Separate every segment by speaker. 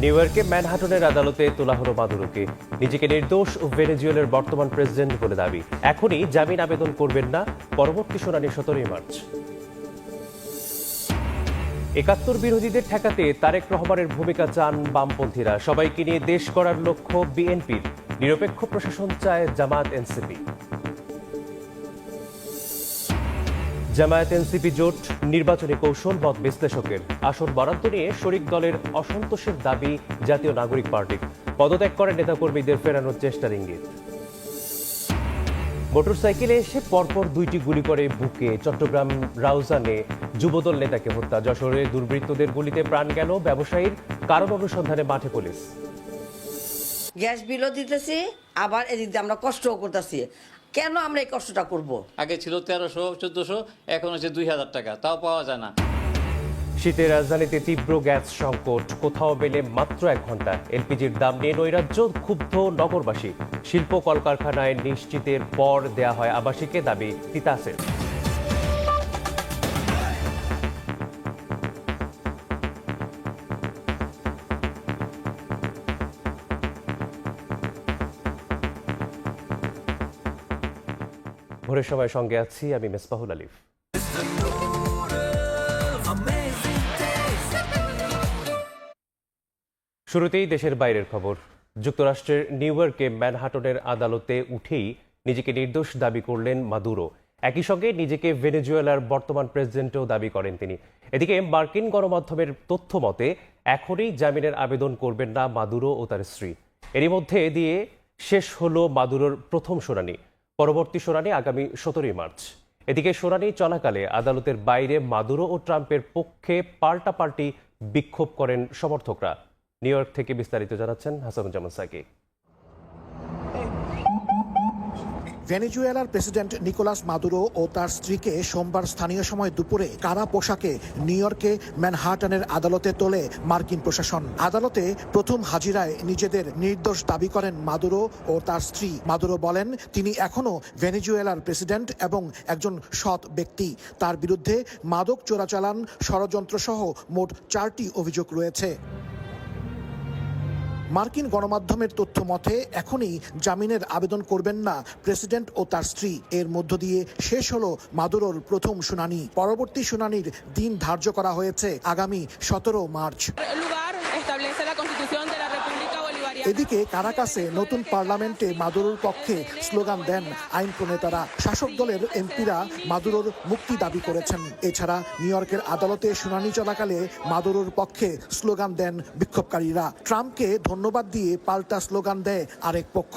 Speaker 1: New ইয়র্কে ম্যানহাটনের আদালতে তোলা হলো মাদুরোকে। নিজেকে নির্দোষ ও ভেনেজুয়েলার বর্তমান প্রেসিডেন্ট বলে দাবি। এখনই জামিন আবেদন করবেন না, পরবর্তী শুনানি 17 মার্চ। ৭১ বিরোধীদের ঠেকাতে তারেক রহমানের ভূমিকা চান বামপন্থীরা। সবাইকে নিয়ে দেশ গড়ার লক্ষ্য বিএনপির। নিরপেক্ষ প্রশাসন চায় জামায়াত এনসিপি। জামায়াত এনসিপি জোট নির্বাচনী কৌশল মত বিশ্লেষকের। আসন বরাদ্দ নিয়ে শরিক দলের অসন্তোষের দাবি জাতীয় নাগরিক পার্টির। পদত্যাগ করে নেতাকর্মীদের ফেরানোর চেষ্টার ইঙ্গিত। মোটরসাইকেলে এসে পরপর 2টি গুলি করে বুকে। চট্টগ্রাম রাউজানে যুবদল নেতাকে হত্যা। যশোরে দুর্বৃত্তদের গুলিতে প্রাণ গেল ব্যবসায়ীর। কারণ অনুসন্ধানে মাঠে পুলিশ।
Speaker 2: গ্যাস বিলও দিতেছি, আবার এদিক দিয়ে আমরা কষ্টও করতেছি। কেন আমরা এই কষ্টটা করব?
Speaker 3: আগে ছিল 1300-1400, এখন হচ্ছে 2000 টাকা, তাও পাওয়া যায় না।
Speaker 1: শীতের রাজধানীতে তীব্র গ্যাস সংকট। কোথাও মেলে মাত্র 1 ঘন্টা। এলপিজির দাম নিয়ে নৈরাজ্য, ক্ষুব্ধ নগরবাসী। শিল্প কলকারখানায় নিশ্চিতের পর দেয়া হয় আবাসিকে, দাবি তিতাসের। ভোরের সময় সঙ্গে আছি আমি মেসবাহুল আলিফ। শুরুতেই দেশের বাইরের খবর। যুক্তরাষ্ট্রের নিউ ইয়র্কে ম্যানহাটনের আদালতে উঠেই নিজেকে নির্দোষ দাবি করলেন মাদুরো। একই সঙ্গে নিজেকে ভেনেজুয়েলার বর্তমান প্রেসিডেন্টও দাবি করেন তিনি। এদিকে মার্কিন গণমাধ্যমের তথ্য মতে এখনই জামিনের আবেদন করবেন না মাদুরো ও তার স্ত্রী। এরই মধ্যে দিয়ে শেষ হলো মাদুরোর প্রথম শুনানি। পরবর্তী শুনানি আগামী 17 মার্চ। এদিকে শুনানি চলাকালে আদালতের বাইরে মাদুরো ও ট্রাম্পের পক্ষে পাল্টাপাল্টি বিক্ষোভ করেন সমর্থকরা। নিউ ইয়র্ক থেকে বিস্তারিত জানাচ্ছেন হাসানুজ্জামান সাকি।
Speaker 4: ভেনেজুয়েলার প্রেসিডেন্ট নিকোলাস মাদুরো ও তার স্ত্রীকে সোমবার স্থানীয় সময় দুপুরে কারা পোশাকে নিউ ইয়র্কে ম্যানহাটনের আদালতে তোলে মার্কিন প্রশাসন। আদালতে প্রথম হাজিরায় নিজেদের নির্দোষ দাবি করেন মাদুরো ও তার স্ত্রী। মাদুরো বলেন তিনি এখনও ভেনেজুয়েলার প্রেসিডেন্ট এবং একজন সৎ ব্যক্তি। তার বিরুদ্ধে মাদক চোরাচালান, ষড়যন্ত্র সহ মোট 4টি অভিযোগ রয়েছে। মার্কিন গণমাধ্যমের তথ্য মতে এখনই জামিনের আবেদন করবেন না প্রেসিডেন্ট ও তার স্ত্রী। এর মধ্য দিয়ে শেষ হলো মাদুরোর প্রথম শুনানি। পরবর্তী শুনানির দিন ধার্য করা হয়েছে আগামী 17 মার্চ। এদিকে কারাকাসে নতুন পার্লামেন্টে মাদুরোর পক্ষে স্লোগান দেন আইন প্রণেতারা। শাসক দলের এমপিরা মাদুরোর মুক্তি দাবি করেছেন। এছাড়া নিউ ইয়র্কের আদালতে শুনানি চলাকালে মাদুরোর পক্ষে স্লোগান দেন বিক্ষোভকারীরা। ট্রাম্পকে ধন্যবাদ দিয়ে পাল্টা স্লোগান দেয় আরেক পক্ষ।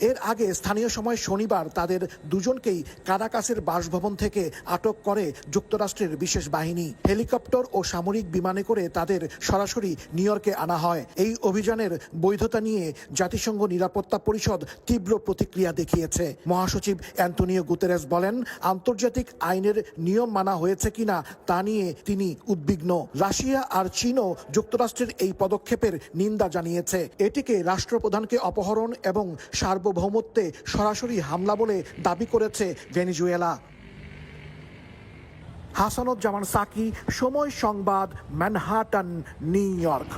Speaker 4: এর আগে স্থানীয় সময় শনিবার তাদের দুজনকেই কারাকাসের বাসভবন থেকে আটক করে যুক্তরাষ্ট্রের বিশেষ বাহিনী। হেলিকপ্টার ও সামরিক বিমানে করে তাদের সরাসরি নিউ ইয়র্কে আনা হয়। এই অভিযানের বৈধতা নিয়ে জাতিসংঘ নিরাপত্তা পরিষদ তীব্র প্রতিক্রিয়া দেখিয়েছে। মহাসচিব অ্যান্টোনিও গুতেরেস বলেন, আন্তর্জাতিক আইনের নিয়ম মানা হয়েছে কিনা তা নিয়ে তিনি উদ্বিগ্ন। রাশিয়া আর চীনও যুক্তরাষ্ট্রের এই পদক্ষেপের নিন্দা জানিয়েছে। এটিকে রাষ্ট্রপ্রধানকে অপহরণ এবং সার্বভৌমত্বে সরাসরি হামলা বলে দাবি করেছে ভেনেজুয়েলা। হাসানুজ্জামান সাকি, সময় সংবাদ, ম্যানহাটন, নিউ ইয়র্ক।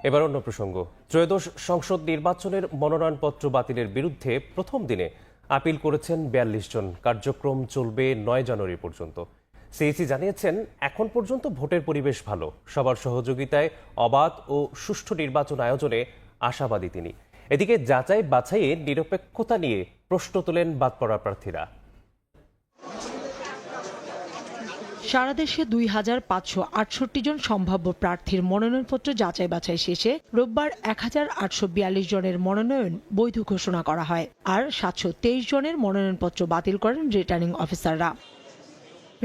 Speaker 1: এবার অন্য প্রসঙ্গ। ত্রয়োদশ সংসদ নির্বাচনের মনোনয়নপত্র বাতিলের বিরুদ্ধে প্রথম দিনে আপিল করেছেন 42 জন। কার্যক্রম চলবে 9 জানুয়ারি পর্যন্ত। সিইসি জানিয়েছেন এখন পর্যন্ত ভোটের পরিবেশ ভালো। সবার সহযোগিতায় অবাধ ও সুষ্ঠু নির্বাচন আয়োজনে আশাবাদী তিনি। এদিকে যাচাই বাছাইয়ে নিরপেক্ষতা নিয়ে প্রশ্ন তোলেন বাদ পড়া প্রার্থীরা।
Speaker 5: সারা দেশে 2568 জন সম্ভাব্য প্রার্থীর মনোনয়নপত্র যাচাই বাছাই শেষে রোববার 1842 জনের মনোনয়ন বৈধ ঘোষণা করা হয়, আর 723 জনের মনোনয়নপত্র বাতিল করেন রিটার্নিং অফিসাররা।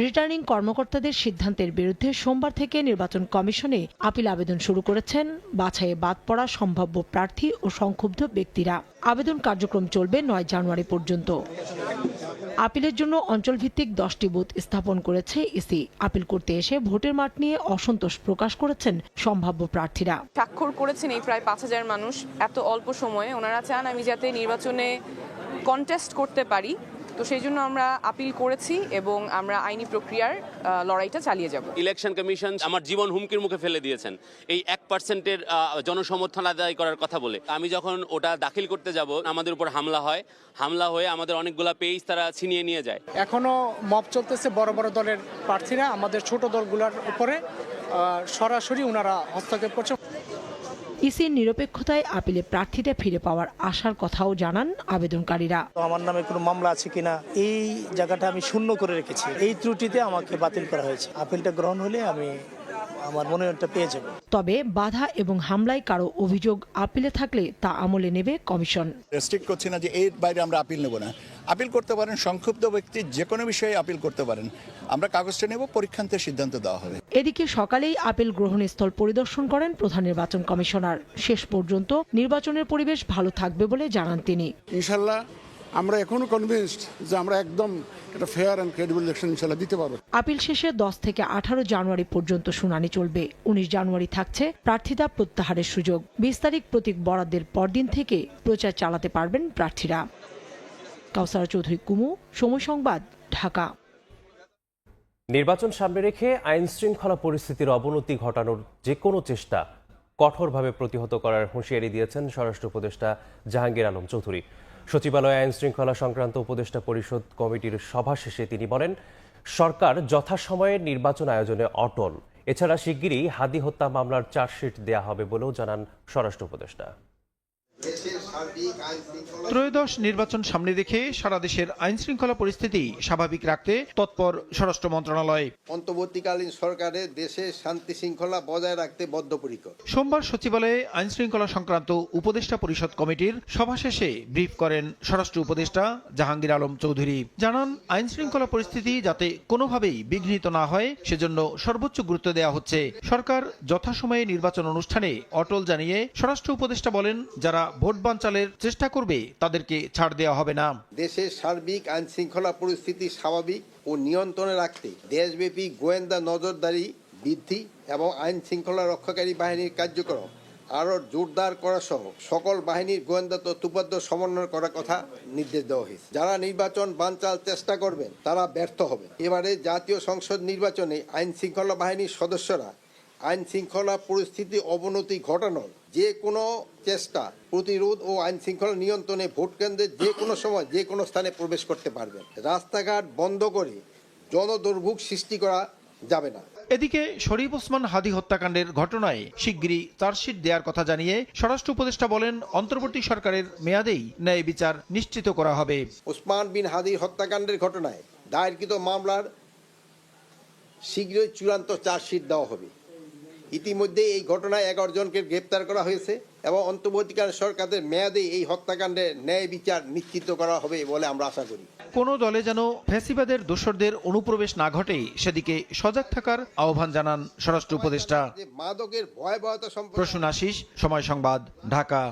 Speaker 5: রিটার্নিং কর্মকর্তাদের সিদ্ধান্তের বিরুদ্ধে সোমবার থেকে নির্বাচন কমিশনে আপিল আবেদন শুরু করেছেন বাছাইয়ে বাদ পড়া সম্ভাব্য প্রার্থী ও সংক্ষুব্ধ ব্যক্তিরা। আবেদন কার্যক্রম চলবে 9 জানুয়ারি পর্যন্ত। আপিলের জন্য অঞ্চলভিত্তিক 10টি বুথ স্থাপন করেছে ইসি। আপিল করতে এসে ভোটের মাঠ নিয়ে অসন্তোষ প্রকাশ করেছেন সম্ভাব্য প্রার্থীরা।
Speaker 6: স্বাক্ষর করেছেন এই প্রায় 5000 মানুষ। এত অল্প সময়ে ওনারা চান আমি যাতে নির্বাচনে কন্টেস্ট করতে পারি, তো সেই জন্য আমরা আপিল করেছি এবং আমরা আইনি প্রক্রিয়ার লড়াইটা চালিয়ে যাব।
Speaker 7: ইলেকশন কমিশন আমার জীবন হুমকির মুখে ফেলে দিয়েছেন এই 1%-এর জনসমর্থন আদায় করার কথা বলে। আমি যখন ওটা দাখিল করতে যাব আমাদের উপর হামলা হয়ে আমাদের অনেকগুলা পেজ তারা ছিনিয়ে নিয়ে যায়।
Speaker 8: এখনো মব চলতেছে, বড় বড় দলের প্রার্থীরা আমাদের ছোট দলগুলোর উপরে সরাসরি ওনারা হস্তক্ষেপ করছে।
Speaker 5: ইসির নিরপেক্ষতায় আপিলে প্রার্থীটা ফিরে পাওয়ার আশার কথাও জানান আবেদনকারীরা।
Speaker 8: আমার নামে কোনো মামলা আছে কিনা এই জায়গাটা আমি শূন্য করে রেখেছি, এই ত্রুটিতে আমাকে বাতিল করা হয়েছে। আপিলটা গ্রহণ হলে আমি আমার মনোনয়নটা পেয়ে যাব।
Speaker 5: তবে বাধা এবং হামলায় কারো অভিযোগ আপিলে থাকলে তা আমলে নেবে কমিশন।
Speaker 9: রেস্ট্রিক্ট করছি না যে এর বাইরে আমরা আপিল নেব না। আপিল করতে পারেন, সংক্ষুব্ধ ব্যক্তি যে কোনো বিষয়ে আপিল করতে পারেন। আমরা কাগজটা নেব, পরীক্ষান্তে সিদ্ধান্ত দেওয়া হবে।
Speaker 5: এদিকে সকালেই আপিল গ্রহণস্থল পরিদর্শন করেন প্রধান নির্বাচন কমিশনার। শেষ পর্যন্ত নির্বাচনের পরিবেশ ভালো থাকবে বলে জানান তিনি।
Speaker 10: ইনশাল্লাহ আমরা এখনো কনভিন্সড যে আমরা একদম একটা ফেয়ার অ্যান্ড ক্রেডিবল ইলেকশন ইনশাল্লাহ দিতে পারবো।
Speaker 5: আপিল শেষে 10 থেকে 18 জানুয়ারি পর্যন্ত শুনানি চলবে। 19 জানুয়ারি থাকছে প্রার্থিতা প্রত্যাহারের সুযোগ। 20 তারিখ প্রতীক বরাদ্দের পরদিন থেকে প্রচার চালাতে পারবেন প্রার্থীরা। কাউসার চৌধুরী কুমু, সময় সংবাদ, ঢাকা।
Speaker 1: নির্বাচন সামনে রেখে আইন শৃঙ্খলা পরিস্থিতির অবনতি ঘটানোর যে কোনো চেষ্টা কঠোরভাবে প্রতিহত করার হুঁশিয়ারি দিয়েছেন স্বরাষ্ট্র উপদেষ্টা জাহাঙ্গীর আলম চৌধুরী। সচিবালয়ে আইন শৃঙ্খলা সংক্রান্ত উপদেষ্টা পরিষদ কমিটির সভা শেষে তিনি বলেন, সরকার যথাসময়ে নির্বাচন আয়োজনে অটল। এছাড়া শিগগিরই হাদি হত্যা মামলার চার্জশিট দেয়া হবে বলেও জানান স্বরাষ্ট্র উপদেষ্টা।
Speaker 11: ত্রয়োদশ নির্বাচন সামনে রেখে সারা দেশের আইন শৃঙ্খলা পরিস্থিতি স্বাভাবিক রাখতে তৎপর স্বরাষ্ট্র মন্ত্রণালয়।
Speaker 12: অন্তর্বর্তীকালীন সরকারের দেশে শান্তি শৃঙ্খলা বজায় রাখতে বদ্ধপরিকর।
Speaker 11: সোমবার সচিবালয়ে আইন শৃঙ্খলা সংক্রান্ত উপদেষ্টা পরিষদ কমিটির সভা শেষে ব্রিফ করেন স্বরাষ্ট্র উপদেষ্টা জাহাঙ্গীর আলম চৌধুরী। জানান, আইন শৃঙ্খলা পরিস্থিতি যাতে কোনোভাবেই বিঘ্নিত না হয় সেজন্য সর্বোচ্চ গুরুত্ব দেওয়া হচ্ছে। সরকার যথাসময়ে নির্বাচন অনুষ্ঠানে অটল জানিয়ে স্বরাষ্ট্র উপদেষ্টা বলেন, যারা ভোট বানচালের চেষ্টা করবে তাদেরকে ছাড় দেওয়া হবে না।
Speaker 12: দেশের সার্বিক আইন শৃঙ্খলা পরিস্থিতি স্বাভাবিক ও নিয়ন্ত্রণে রাখতে দেশব্যাপী গোয়েন্দা নজরদারি বৃদ্ধি এবং আইন শৃঙ্খলা রক্ষাকারী বাহিনীর কার্যক্রম আরও জোরদার করা সহ সকল বাহিনীর গোয়েন্দা তথ্যোপাত্য সমন্বয় করার কথা নির্দেশ দেওয়া হয়েছে। যারা নির্বাচন বানচাল চেষ্টা করবেন তারা ব্যর্থ হবে। এবারে জাতীয় সংসদ নির্বাচনে আইন শৃঙ্খলা বাহিনীর সদস্যরা আইন শৃঙ্খলা পরিস্থিতি অবনতি ঘটানোর যে কোনো চেষ্টা প্রতিরোধ ও আইন শৃঙ্খলা নিয়ন্ত্রণে ভোট কেন্দ্রে যে কোনো সময় যে কোনো স্থানে প্রবেশ করতে পারবেন। রাস্তাঘাট বন্ধ করে জনদুর্ভোগ সৃষ্টি করা যাবে না।
Speaker 11: এদিকে শরীফ ওসমান হাদি হত্যাকাণ্ডের ঘটনায় শিগগিরই চার্জশিট দেওয়ার কথা জানিয়ে স্বরাষ্ট্র উপদেষ্টা বলেন, অন্তর্বর্তী সরকারের মেয়াদেই ন্যায় বিচার নিশ্চিত করা হবে।
Speaker 12: ওসমান বিন হাদির হত্যাকাণ্ডের ঘটনায় দায়েরকৃত মামলার শীঘ্রই চূড়ান্ত চার্জশিট দেওয়া হবে। ইতিমধ্যে এই ঘটনায় 11 জনকে গ্রেপ্তার করা হয়েছে এবং অন্তর্বর্তীকালীন সরকারের মেয়াদে এই হত্যাকাণ্ডের ন্যায় বিচার নিশ্চিত করা হবে বলে আমরা আশা করি।
Speaker 11: কোনো দলে যেন ফ্যাসিবাদের দোসরদের অনুপ্রবেশ না ঘটে সেদিকে সজাগ থাকার আহ্বান জানান স্বরাষ্ট্র উপদেষ্টা।
Speaker 12: মাদকের ভয়াবহতা সম্পর্কে
Speaker 11: প্রসূন আশিস, সময় সংবাদ, ঢাকা।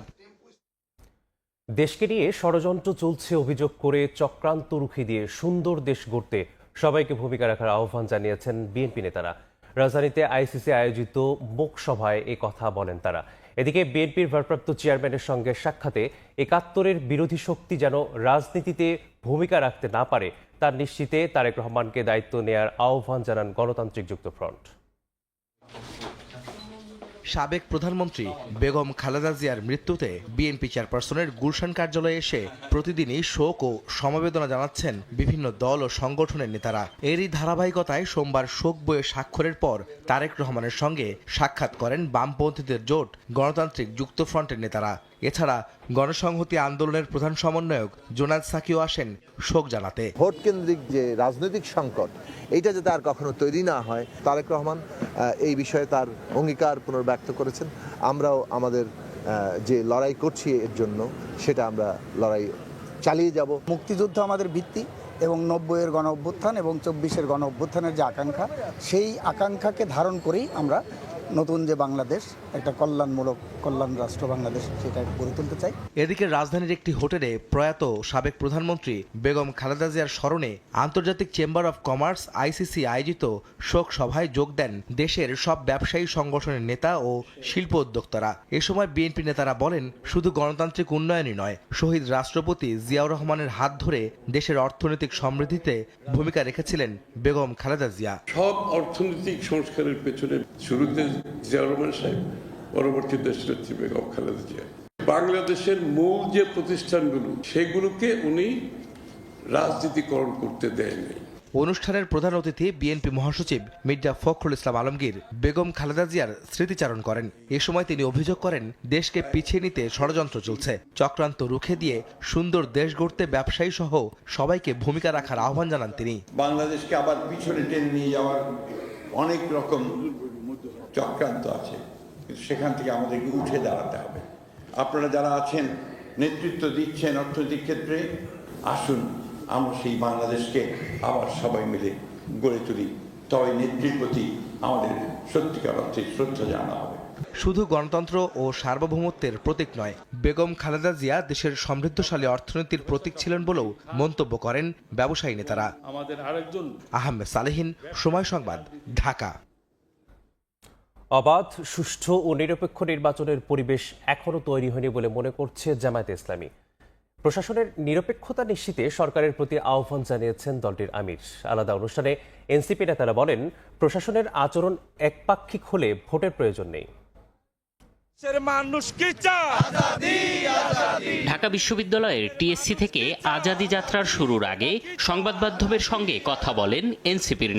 Speaker 1: দেশকে নিয়ে ষড়যন্ত্র চলছে অভিযোগ করে চক্রান্ত রুখে দিয়ে সুন্দর দেশ গড়তে সবাইকে ভূমিকা রাখার আহ্বান জানিয়েছেন বিএনপি নেতারা। রাজধানীতে আইসিসি আয়োজিত মুখ সভায় এ কথা বলেন তারা। এদিকে বিএনপির ভারপ্রাপ্ত চেয়ারম্যানের সঙ্গে সাক্ষাতে ৭১-এর বিরোধী শক্তি যেন রাজনীতিতে ভূমিকা রাখতে না পারে তার নিশ্চিতে তারেক রহমানকে দায়িত্ব নেয়ার আহ্বান জানান গণতান্ত্রিক যুক্তফ্রন্ট।
Speaker 13: সাবেক প্রধানমন্ত্রী বেগম খালেদা জিয়ার মৃত্যুতে বিএনপি চেয়ারপারসনের গুলশান কার্যালয়ে এসে প্রতিদিনই শোক ও সমবেদনা জানাচ্ছেন বিভিন্ন দল ও সংগঠনের নেতারা। এরই ধারাবাহিকতায় সোমবার শোক বইয়ে স্বাক্ষরের পর তারেক রহমানের সঙ্গে সাক্ষাৎ করেন বামপন্থীদের জোট গণতান্ত্রিক যুক্তফ্রন্টের নেতারা। এছাড়া গণসংহতি আন্দোলনের প্রধান সমন্বয়ক জোনায়েদ সাকিও আসেন শোক জানাতে।
Speaker 14: ভোট কেন্দ্রিক যে রাজনৈতিক সংকট এইটা যাতে আর কখনো তৈরি না হয়, তারেক রহমান এই বিষয়ে তার অঙ্গীকার পুনর্ব্যক্ত করেছেন। আমরাও আমাদের যে লড়াই করছি এর জন্য সেটা আমরা লড়াই চালিয়ে যাব।
Speaker 15: মুক্তিযুদ্ধ আমাদের ভিত্তি এবং ৯০-এর গণ অভ্যুত্থান এবং ২৪-এর গণ অভ্যুত্থানের যে আকাঙ্ক্ষা, সেই আকাঙ্ক্ষাকে ধারণ করেই আমরা নতুন যে বাংলাদেশ, একটা কল্যাণ রাষ্ট্র বাংলাদেশ, সেটা গড়ে তুলতে চাই।
Speaker 13: এদিকে রাজধানীর একটি হোটেলে প্রয়াত সাবেক প্রধানমন্ত্রী বেগম খালেদা জিয়ার স্মরণে আন্তর্জাতিক চেম্বার অব কমার্স আইসিসি আয়োজিত শোক সভায় যোগ দেন দেশের সব ব্যবসায়ী সংগঠনের নেতা ও শিল্প উদ্যোক্তারা। এ সময় বিএনপি নেতারা বলেন, শুধু গণতান্ত্রিক উন্নয়নই নয়, শহীদ রাষ্ট্রপতি জিয়াউর রহমানের হাত ধরে দেশের অর্থনৈতিক সমৃদ্ধিতে ভূমিকা রেখেছিলেন বেগম খালেদা জিয়া।
Speaker 16: সব অর্থনৈতিক সংস্কারের পেছনে শুরুতে জিয়াউর রহমান সাহেব, পরবর্তী দেশনেত্রী বেগম খালেদা জিয়া। বাংলাদেশের মূল যে প্রতিষ্ঠানগুলো, সেগুলোকে উনি রাজনীতিকরণ করতে দেয়নি।
Speaker 13: অনুষ্ঠানের প্রধান অতিথি বিএনপি মহাসচিব মির্জা ফখরুল ইসলাম আলমগীর বেগম খালেদা জিয়ার স্মৃতিচারণ করেন। এ সময় তিনি অভিযোগ করেন, দেশকে পিছিয়ে নিতে ষড়যন্ত্র চলছে। চক্রান্ত রুখে দিয়ে সুন্দর দেশ গড়তে ব্যবসায়ী সহ সবাইকে ভূমিকা রাখার আহ্বান জানান তিনি।
Speaker 17: বাংলাদেশকে আবার পিছনে টেনে নিয়ে যাওয়ার অনেক রকম চক্রান্ত আছে, কিন্তু সেখান থেকে আমাদেরকে উঠে দাঁড়াতে হবে। আপনারা যারা আছেন, নেতৃত্ব দিচ্ছেন অর্থনৈতিক ক্ষেত্রে, আসুন আমরা সেই বাংলাদেশকে আবার সবাই মিলে গড়ে তুলি। তবে নেত্রীর প্রতি আমাদের সত্যিকার অর্থে শ্রদ্ধা জানা হবে।
Speaker 13: শুধু গণতন্ত্র ও সার্বভৌমত্বের প্রতীক নয়, বেগম খালেদা জিয়া দেশের সমৃদ্ধশালী অর্থনীতির প্রতীক ছিলেন বলেও মন্তব্য করেন ব্যবসায়ী নেতারা।
Speaker 16: আমাদের আরেকজন
Speaker 13: আহমেদ সালেহীন, সময় সংবাদ, ঢাকা।
Speaker 1: অবাধ, সুষ্ঠু ও নিরপেক্ষ নির্বাচনের পরিবেশ এখনো তৈরি হয়নি বলে মনে করছে জামায়াতে ইসলামী। প্রশাসনের নিরপেক্ষতা নিশ্চিতে সরকারের প্রতি আহ্বান জানিয়েছেন দলটির আমির। আলাদা অনুষ্ঠানে এনসিপি নেতারা বলেন, প্রশাসনের আচরণ একপাক্ষিক হলে ভোটের প্রয়োজন নেই।
Speaker 18: ঢাকা বিশ্ববিদ্যালয়ের টিএসসি থেকে আজাদী যাত্রার শুরুর আগে সংবাদ মাধ্যমের সঙ্গে কথা বলেন এনসিপির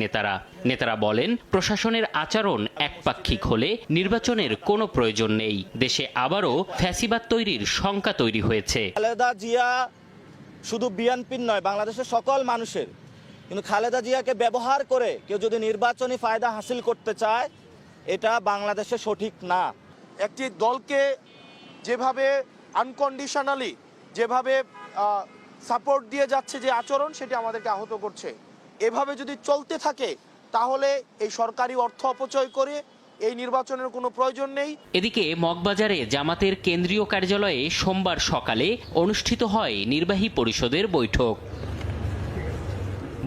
Speaker 18: নেতারা বলেন, প্রশাসনের আচরণ একপাক্ষিক হলে নির্বাচনের কোনো প্রয়োজন নেই। দেশে আবারও ফ্যাসিবাদ তৈরির শঙ্কা তৈরি হয়েছে।
Speaker 19: খালেদা জিয়া শুধু বিএনপির নয়, বাংলাদেশের সকল মানুষের। কিন্তু খালেদা জিয়াকে ব্যবহার করে কেউ যদি নির্বাচনী ফায়দা হাসিল করতে চায়, এটা বাংলাদেশে সঠিক না।
Speaker 20: একটি দলকে যেভাবে আনকন্ডিশনালি যেভাবে সাপোর্ট দিয়ে যাচ্ছে যে আচরণ, সেটি আমাদেরকে আহত করছে। এভাবে যদি চলতে থাকে তাহলে এই সরকারি অর্থ অপচয় করে এই নির্বাচনের কোনো প্রয়োজন নেই।
Speaker 18: এদিকে মগবাজারে জামাতের কেন্দ্রীয় কার্যালয়ে সোমবার সকালে অনুষ্ঠিত হয় নির্বাহী পরিষদের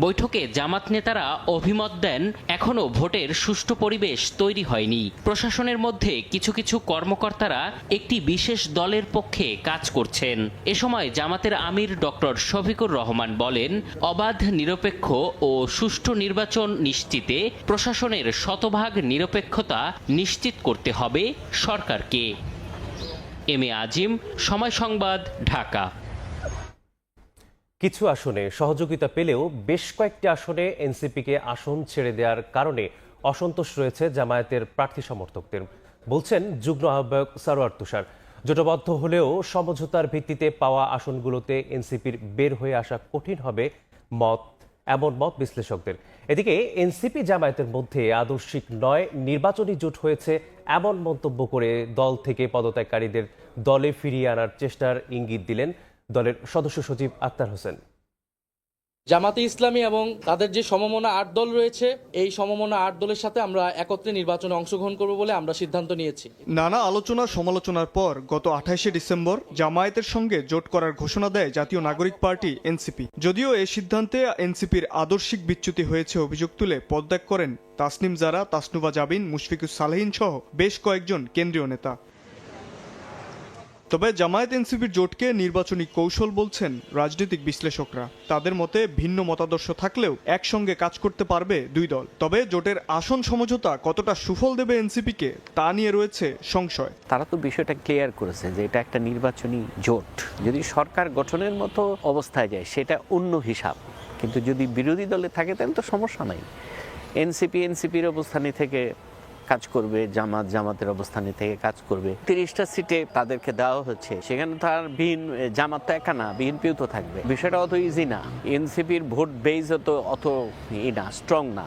Speaker 18: বৈঠকে জামাত নেতারা অভিমত দেন, এখনো ভোটের সুষ্ঠু পরিবেশ তৈরি হয়নি। প্রশাসনের মধ্যে কিছু কিছু কর্মকর্তারা একটি বিশেষ দলের পক্ষে কাজ করছেন। এ সময় জামাতের আমির ডক্টর শফিকুর রহমান বলেন, অবাধ, নিরপেক্ষ ও সুষ্ঠু নির্বাচন নিশ্চিতে প্রশাসনের শতভাগ নিরপেক্ষতা নিশ্চিত করতে হবে সরকারকে। এম এ আজিম, সময় সংবাদ, ঢাকা।
Speaker 1: কিছু আসনে সহযোগিতা পেলেও বেশ কয়েকটি আসনে এনসিপিকে আসন ছেড়ে দেওয়ার কারণে অসন্তোষ রয়েছে জামায়াতের প্রার্থী সমর্থকদের, বলছেন যুগ্ম আহ্বায়ক সারোয়ার তুষার। জোটবদ্ধ হলেও সমঝোতার ভিত্তিতে পাওয়া আসনগুলোতে এনসিপির বের হয়ে আসা কঠিন হবে এমন মত বিশ্লেষকদের। এদিকে এনসিপি জামায়াতের মধ্যে আদর্শিক নয়, নির্বাচনী জোট হয়েছে এমন মন্তব্য করে দল থেকে পদত্যাগকারীদের দলে ফিরিয়ে আনার চেষ্টার ইঙ্গিত দিলেন দলের সদস্য সচিব আক্তার হোসেন।
Speaker 21: জামাতে ইসলামী এবং তাদের যে সমমনা 8 দল রয়েছে, এই সমমনা 8 দলের সাথে আমরা একত্রে নির্বাচনে অংশগ্রহণ করব বলে আমরা সিদ্ধান্ত নিয়েছি।
Speaker 22: নানা আলোচনা সমালোচনার পর গত 28শে ডিসেম্বর জামায়াতের সঙ্গে জোট করার ঘোষণা দেয় জাতীয় নাগরিক পার্টি এনসিপি। যদিও এই সিদ্ধান্তে এনসিপির আদর্শিক বিচ্যুতি হয়েছে অভিযোগ তুলে পদত্যাগ করেন তাসনিম জারা, তাসনুবা জাবিন, মুশফিকুস সালেহীন সহ বেশ কয়েকজন কেন্দ্রীয় নেতা। তবে জামায়াত এনসিপির জোটকে নির্বাচনী কৌশল বলছেন রাজনৈতিক বিশ্লেষকরা। তাদের মতে ভিন্ন মতাদর্শ থাকলেও একসঙ্গে কাজ করতে পারবে দুই দল। তবে জোটের আসন সমঝোতা কতটা সুফল দেবে এনসিপিকে তা নিয়ে রয়েছে সংশয়।
Speaker 23: তারা তো বিষয়টা ক্লিয়ার করেছে যে এটা একটা নির্বাচনী জোট। যদি সরকার গঠনের মতো অবস্থায় যায় সেটা অন্য হিসাব, কিন্তু যদি বিরোধী দলে থাকে তাহলে তো সমস্যা নাই। এনসিপির অবস্থানে থেকে কাজ করবে, জামাতের অবস্থানে থেকে কাজ করবে। 30টা সিটে তাদেরকে দেওয়া হচ্ছে, সেখানে তার জামাত তো একা না, বিএনপিও তো থাকবে। বিষয়টা অত ইজি না। এনসিপির ভোট বেজ অত স্ট্রং না,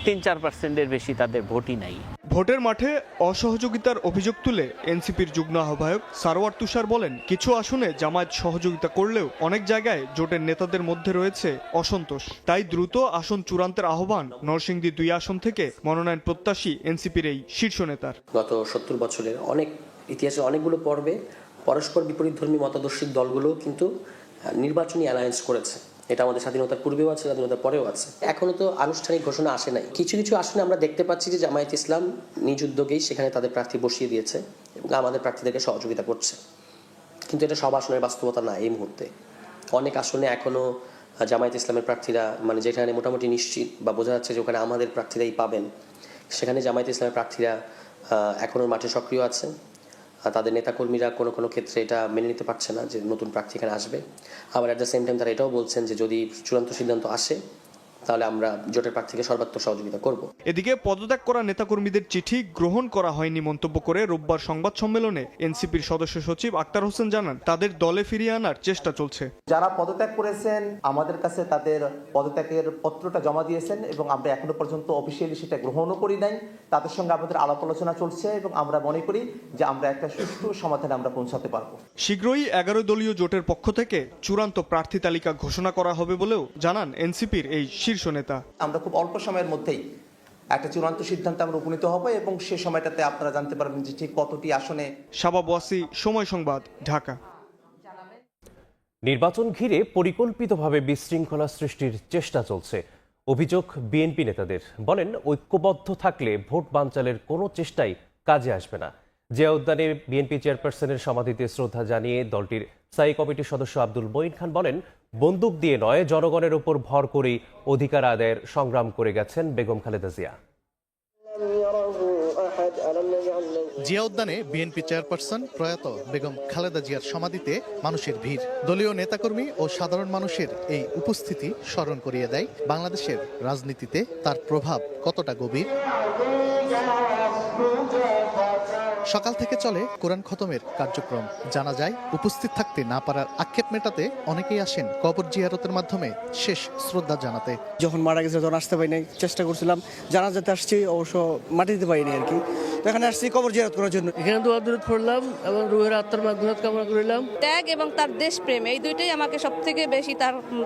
Speaker 23: 3-4%-এর বেশি তাদের ভোটই নাই।
Speaker 22: ভোটের মাঠে অসহযোগিতার অভিযোগ তুলে এনসিপির যুগ্ম আহ্বায়ক সারোয়ার তুষার বলেন, কিছু আসনে জামায়াত সহযোগিতা করলেও অনেক জায়গায় জোটের নেতাদের মধ্যে রয়েছে অসন্তোষ। তাই দ্রুত আসন চূড়ান্তের আহ্বান নরসিংদী 2 আসন থেকে মনোনয়ন প্রত্যাশী এনসিপির এই শীর্ষ নেতার।
Speaker 2: গত 70 বছরের ইতিহাসে অনেকগুলো পর্বে পরস্পর বিপরীতধর্মী মতাদর্শিক দলগুলো কিন্তু নির্বাচনী অ্যালায়েন্স করেছে। এটা আমাদের স্বাধীনতার পূর্বেও আছে, স্বাধীনতার পরেও আছে। এখনো তো আনুষ্ঠানিক ঘোষণা আসে নাই। কিছু কিছু আসনে আমরা দেখতে পাচ্ছি যে জামায়াত ইসলাম নিজ উদ্যোগেই সেখানে তাদের প্রার্থী বসিয়ে দিয়েছে এবং আমাদের প্রার্থীদেরকে সহযোগিতা করছে, কিন্তু এটা সব আসনের বাস্তবতা না। এই মুহূর্তে অনেক আসনে এখনো জামায়াত ইসলামের প্রার্থীরা যেখানে মোটামুটি নিশ্চিত বা বোঝা যাচ্ছে যে ওখানে আমাদের প্রার্থীরাই পাবেন, সেখানে জামায়াত ইসলামের প্রার্থীরা এখনো মাঠে সক্রিয় আছে। তাদের নেতাকর্মীরা কোনো কোনো ক্ষেত্রে এটা মেনে নিতে পারছে না যে নতুন প্রার্থী এখানে আসবে। আবার অ্যাট দ্য সেম টাইম তারা এটাও বলছেন যে যদি চূড়ান্ত সিদ্ধান্ত আসে তাহলে আমরা জোটের প্রার্থীকে সর্বাত্মক সহযোগিতা করব।
Speaker 22: এদিকে পদত্যাগ করা নেতাকর্মীদের চিঠি গ্রহণ করা হয়নি মন্তব্য করে রোববার সংবাদ সম্মেলনে এনসিপির সদস্য সচিব আক্তার হোসেন জানান, তাদের দলে ফিরিয়ে আনার চেষ্টা চলছে।
Speaker 3: যারা পদত্যাগ করেছেন আমাদের কাছে তাদের পদত্যাগের পত্রটা জমা দিয়েছেন এবং আমরা এখনো পর্যন্ত অফিসিয়ালি সেটা গ্রহণও করি নাই। তাদের সঙ্গে আমাদের আলাপ আলোচনা চলছে এবং আমরা মনে করি যে আমরা একটা সুষ্ঠু সমাধানে আমরা পৌঁছাতে পারবো।
Speaker 22: শীঘ্রই 11 দলীয় জোটের পক্ষ থেকে চূড়ান্ত প্রার্থী তালিকা ঘোষণা করা হবে বলেও জানান এনসিপির এই শীর্ষ নেতা।
Speaker 3: আমরা খুব অল্প সময়ের মধ্যেই একটা চূড়ান্ত সিদ্ধান্তে আমরা উপনীত হব এবং সে সময়টাতে আপনারা জানতে পারবেন যে ঠিক কতটি আসনে।
Speaker 22: শাবাব ওয়াসি, সময় সংবাদ, ঢাকা।
Speaker 1: নির্বাচন ঘিরে পরিকল্পিতভাবে বিশৃঙ্খলা সৃষ্টির চেষ্টা চলছে, অভিযোগ বিএনপি নেতাদের। বলেন, ঐক্যবদ্ধ থাকলে ভোট বানচালের কোনো চেষ্টাই কাজে আসবে না। জিয়া উদ্যানে বিএনপি চেয়ারপারসনের সমাধিতে শ্রদ্ধা জানিয়ে দলটির স্থায়ী কমিটির সদস্য আব্দুল মঈন খান বলেন, বন্দুক দিয়ে নয়, জনগণের উপর ভর করেই অধিকার আদায়ের সংগ্রাম করে গেছেন বেগম খালেদা জিয়া।
Speaker 4: জিয়া উদ্যানে বিএনপি চেয়ারপারসন প্রয়াত বেগম খালেদা জিয়ার সমাধিতে মানুষের ভিড়। দলীয় নেতাকর্মী ও সাধারণ মানুষের এই উপস্থিতি স্মরণ করিয়ে দেয় বাংলাদেশের রাজনীতিতে তার প্রভাব কতটা গভীর। সকাল থেকে চলে কোরআন খতমের কার্যক্রম। জানা যায়, উপস্থিত থাকতে না পারার আক্ষেপ মেটাতে অনেকেই আসেন কবর জিয়ারতের মাধ্যমে শেষ শ্রদ্ধা জানাতে।
Speaker 24: যখন মারা গেছে তখন আসতে পারি নাই, চেষ্টা করছিলাম, জানাজাতে আসছি, অবশ্য মাটি দিতে পারিনি আর কি। তো এখানে আসছি কবর জিয়ারত করার জন্য। এখানে দোয়া দরুদ পড়লাম এবং রুহের আত্মার মাগফিরাত কামনা করলাম।
Speaker 25: ত্যাগ এবং তার দেশপ্রেম, এই দুইটাই আমাকে সবথেকে বেশি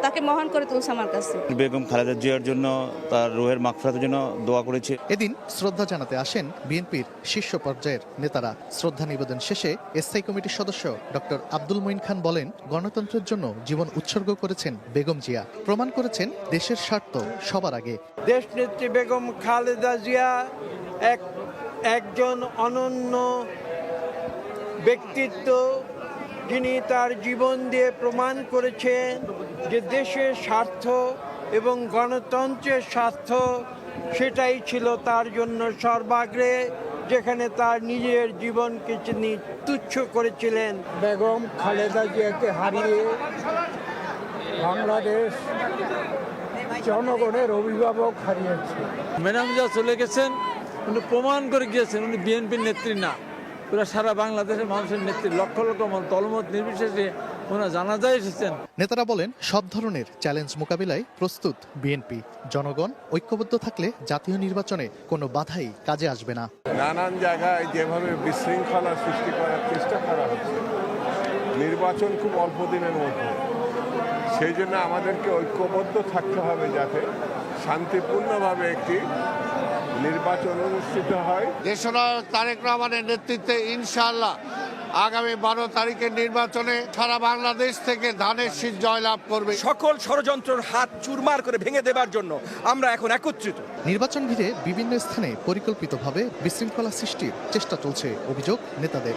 Speaker 25: তাকে মহান করে তুলছে আমার কাছে।
Speaker 26: বেগম খালেদা জিয়ার জন্য, তার রুহের মাগফিরাতের জন্য দোয়া করেছে।
Speaker 4: এদিন শ্রদ্ধা জানাতে আসেন বিএনপির শীর্ষ পর্যায়ের নেতারা। শ্রদ্ধা নিবেদন শেষে স্থায়ী কমিটির সদস্য ডক্টর আব্দুল মঈন খান বলেন, গণতন্ত্রের জন্য জীবন উৎসর্গ করেছেন বেগম জিয়া, প্রমাণ করেছেন দেশের স্বার্থ সবার আগে।
Speaker 27: দেশনেত্রী বেগম খালেদা জিয়া একজন অনন্য ব্যক্তিত্ব, যিনি তার জীবন দিয়ে প্রমাণ করেছেন যে দেশের স্বার্থ এবং গণতন্ত্রের স্বার্থ সেটাই ছিল তার জন্য সর্বাগ্রে, যেখানে তার নিজের জীবনকে তিনি তুচ্ছ করেছিলেন।
Speaker 28: বেগম খালেদা জিয়াকে হারিয়ে বাংলাদেশ জনগণের অভিভাবক হারিয়েছে।
Speaker 29: ম্যাডাম যা চলে গেছেন, উনি প্রমাণ করে গিয়েছেন উনি বিএনপির নেত্রী না, পুরো সারা বাংলাদেশের মানুষের নেত্রী। লক্ষ লক্ষ দলমত নির্বিশেষে ওনারা জানাজায় এসেছেন।
Speaker 4: নেতারা বলেন, সব ধরনের চ্যালেঞ্জ মোকাবিলায় প্রস্তুত বিএনপি। জনগণ ঐক্যবদ্ধ থাকলে জাতীয় নির্বাচনে কোনো বাধাই কাজে আসবে না।
Speaker 30: নানান জায়গায় যেভাবে বিশৃঙ্খলা সৃষ্টি করার চেষ্টা করা হচ্ছে, নির্বাচন খুব অল্প দিনের মধ্যে, সেই জন্য আমাদেরকে ঐক্যবদ্ধ থাকতে হবে যাতে শান্তিপূর্ণভাবে একটি নির্বাচন অনুষ্ঠিত হয়।
Speaker 31: দেশনায়ক তারেক রহমানের নেতৃত্বে ইনশাআল্লাহ আগামী 12 তারিখের নির্বাচনে সারা বাংলাদেশ থেকে ধানের শীষ জয়লাভ করবে।
Speaker 20: সকল ষড়যন্ত্রের হাত চুরমার করে ভেঙে দেবার জন্য আমরা এখন একত্রিত।
Speaker 4: নির্বাচন ঘিরে বিভিন্ন স্থানে পরিকল্পিতভাবে বিশৃঙ্খলা সৃষ্টির চেষ্টা চলছে, অভিযোগ নেতাদের।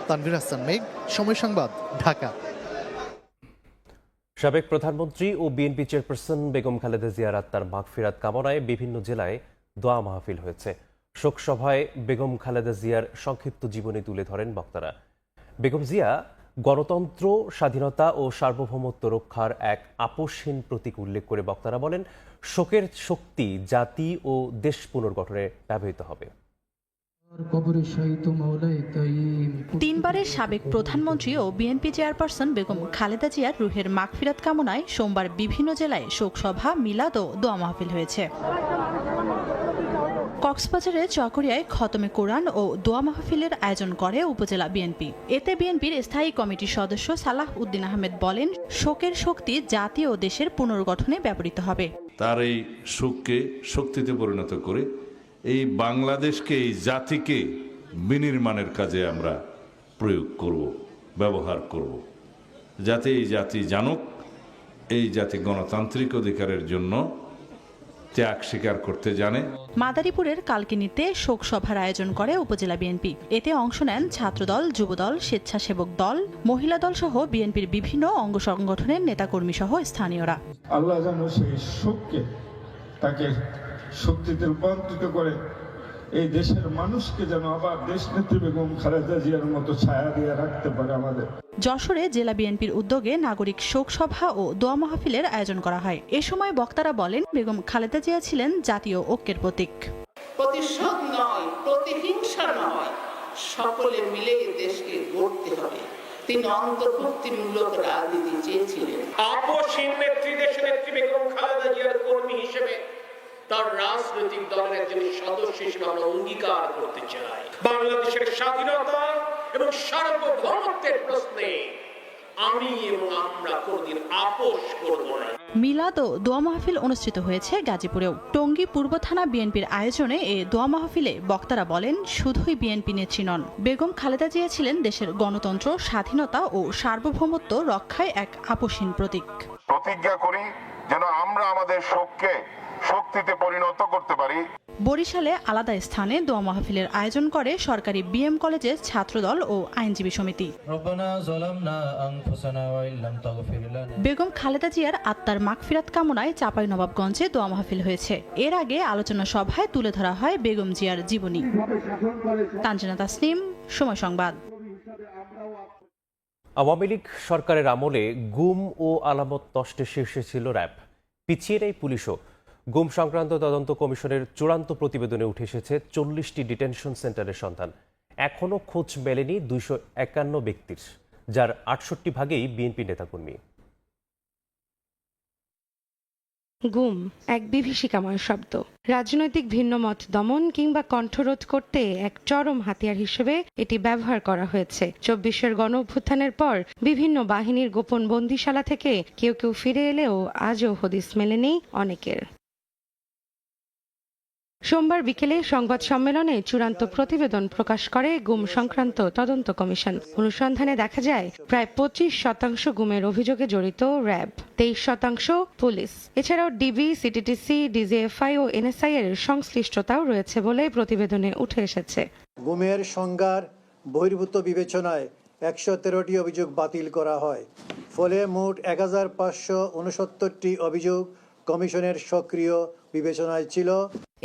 Speaker 4: তানভীর হাসান মেঘ, সময় সংবাদ, ঢাকা।
Speaker 1: সাবেক প্রধানমন্ত্রী ও বিএনপি চেয়ারপারসন বেগম খালেদা জিয়ার আত্মার মাগফিরাত কামনায় বিভিন্ন জেলায় দোয়া মাহফিল হয়েছে। শোকসভায় বেগম খালেদা জিয়ার সংক্ষিপ্ত জীবনী তুলে ধরেন বক্তারা। বেগম জিয়া গণতন্ত্র, স্বাধীনতা ও সার্বভৌমত্ব রক্ষার এক আপোষহীন প্রতীক উল্লেখ করে বক্তারা বলেন, শোকের শক্তি জাতি ও দেশ পুনর্গঠনে ব্যবহৃত হবে।
Speaker 32: তিনবারের সাবেক প্রধানমন্ত্রী ও বিএনপি চেয়ারপারসন বেগম খালেদা জিয়ার রুহের মাগফিরাত কামনায় সোমবার বিভিন্ন জেলায় শোকসভা, মিলাদ ও দোয়া মাহফিল হয়েছে। কক্সবাজারে চকরিয়ায় খতমে কোরআন ও দোয়া মাহফিলের আয়োজন করে উপজেলা বিএনপি। এতে বিএনপির স্থায়ী কমিটির সদস্য সালাহ উদ্দিন আহমেদ বলেন, শোকের শক্তি জাতি ও দেশের পুনর্গঠনে ব্যবহৃত হবে।
Speaker 5: তার এই শোককে শক্তিতে পরিণত করে এই বাংলাদেশকে, এই জাতিকে বিনির্মাণের কাজে আমরা প্রয়োগ করব, ব্যবহার করব, যাতে এই জাতি জানুক এই জাতি গণতান্ত্রিক অধিকারের জন্য ত্যাগ স্বীকার করতে জানে।
Speaker 32: মাদারীপুরের কালকিনিতে শোক সভার আয়োজন করে উপজেলা বিএনপি। এতে অংশ নেন ছাত্রদল, যুবদল, স্বেচ্ছাসেবক দল, মহিলা দল সহ বিএনপির বিভিন্ন অঙ্গ সংগঠনের নেতাকর্মী সহ স্থানীয়রা।
Speaker 28: আল্লাহ যেন সেই শোককে তাকে শক্তিতে রূপান্তরিত করে এই দেশের মানুষকে যেন আবার দেশনেত্রী বেগম খালেদা জিয়ার মতো ছায়া দিয়ে রাখতে পারে আমাদের।
Speaker 32: যশোরে জেলা বিএনপির উদ্যোগে নাগরিক শোক সভা ও দোয়া মাহফিলের আয়োজন করা হয়। এ সময় বক্তারা বলেন, বেগম খালেদা জিয়া ছিলেন জাতীয় ঐক্যের প্রতীক।
Speaker 6: প্রতিশোধ নয়, প্রতিহিংসা নয়, সকলে মিলে দেশকে গড়তে হবে। তিনি অন্তর্ভুক্তিমূলক রাজনীতি চেয়েছিলেন।
Speaker 7: আপসহীন নেত্রী, দেশনেত্রী বেগম খালেদা জিয়ার কর্মী হিসেবে তার রাজনৈতিক দলের একজন সদস্য হিসেবে আমরা অঙ্গীকার করতে চাই, বাংলাদেশের স্বাধীনতা এবং সার্বভৌমত্বের প্রশ্নে আমি এবং আমরা কোনদিন আপোষ করব না।
Speaker 32: মিলাদ ও দোয়া মাহফিল অনুষ্ঠিত হয়েছে গাজীপুরেও। টঙ্গী পূর্ব থানা বিএনপির আয়োজনে এ দোয়া মাহফিলে বক্তারা বলেন, শুধুই বিএনপি নেত্রী নন, বেগম খালেদা জিয়া ছিলেন দেশের গণতন্ত্র, স্বাধীনতা ও সার্বভৌমত্ব রক্ষায় এক আপোষহীন প্রতীক।
Speaker 8: প্রতিজ্ঞা করি যেন আমরা আমাদের শোককে শক্তিতে পরিণত করতে পারি।
Speaker 32: বরিশালে আলাদা স্থানে দোয়া মাহফিলের আয়োজন করে সরকারি বিএম কলেজের ছাত্রদল ও আইনজীবী সমিতি। বেগম খালেদা জিয়ার আত্মার মাগফিরাত কামনায় চাঁপাইনবাবগঞ্জে দোয়া মাহফিল হয়েছে। এর আগে আলোচনা সভায় তুলে ধরা হয় বেগম জিয়ার জীবনী। তানজিনা তাসনিম, সময় সংবাদ।
Speaker 1: আওয়ামী লীগ সরকারের আমলে গুম ও আলামত নষ্টের শীর্ষে ছিল র্যাব। পিছিয়ে নেই পুলিশও। গুম সংক্রান্ত তদন্ত কমিশনের চূড়ান্ত প্রতিবেদনে উঠে এসেছে 40টি ডিটেনশন সেন্টারের সন্ধান। এখনও খোঁজ মেলেনি 251 ব্যক্তির, যার 68 ভাগেই বিএনপি নেতাকর্মী।
Speaker 9: গুম এক বিভীষিকাময় শব্দ। রাজনৈতিক ভিন্নমত দমন কিংবা কণ্ঠরোধ করতে এক চরম হাতিয়ার হিসেবে এটি ব্যবহার করা হয়েছে। 24-এর গণঅভ্যুত্থানের পর বিভিন্ন বাহিনীর গোপন বন্দিশালা থেকে কেউ কেউ ফিরে এলেও আজও হদিস মেলেনি অনেকের। সোমবার বিকেলে সংবাদ সম্মেলনে চূড়ান্ত প্রতিবেদন প্রকাশ করে গুম সংক্রান্ত তদন্ত কমিশন। অনুসন্ধানে দেখা যায় প্রায় 25% গুমের অভিযোগে জড়িত র্যাব, 23% পুলিশ। এছাড়াও ডিবি, সিটিটিসি, ডিজিএফআই ও এনএসআই এর সংশ্লিষ্টতাও রয়েছে বলে প্রতিবেদনে উঠে এসেছে।
Speaker 10: গুমের সংজ্ঞার বহির্ভূত বিবেচনায় 113টি অভিযোগ বাতিল করা হয়। ফলে মোট 1569টি অভিযোগ কমিশনের সক্রিয় বিবেচনায় ছিল।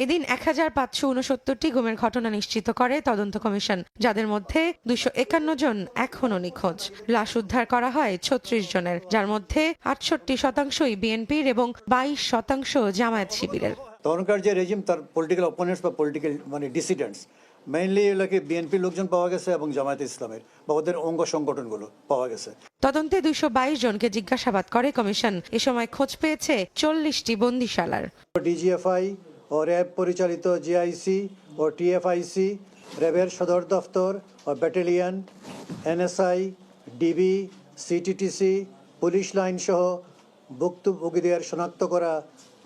Speaker 9: এদিন 1569টি গুমের ঘটনা নিশ্চিত করে তদন্ত কমিশন, যাদের মধ্যে 251 জন এখনও নিখোঁজ। লাশ উদ্ধার করা হয় 36 জনের, যার মধ্যে 68% বিএনপির এবং 22% জামায়াত শিবিরের।
Speaker 10: তখনকার যে রেজিম, তার পলিটিক্যাল অপোনেন্টস বা পলিটিক্যাল ডিসিডেন্টস মেইনলি এলাকে বিএনপির লোকজন পাওয়া গেছে এবং জামায়াত ইসলামের বা ওদের অঙ্গ সংগঠনগুলো পাওয়া গেছে।
Speaker 9: তদন্তে 222 জনকে জিজ্ঞাসাবাদ করে কমিশন। এ সময় খোঁজ পেয়েছে 40টি বন্দিশালার।
Speaker 10: ডিজিএফআই ও র্যাব পরিচালিত জিআইসি ও টিএফআইসি, র্যাবের সদর দফতর ও battalion, NSI, DB, CTTC, police line সহ ভুক্তভোগীদের শনাক্ত করা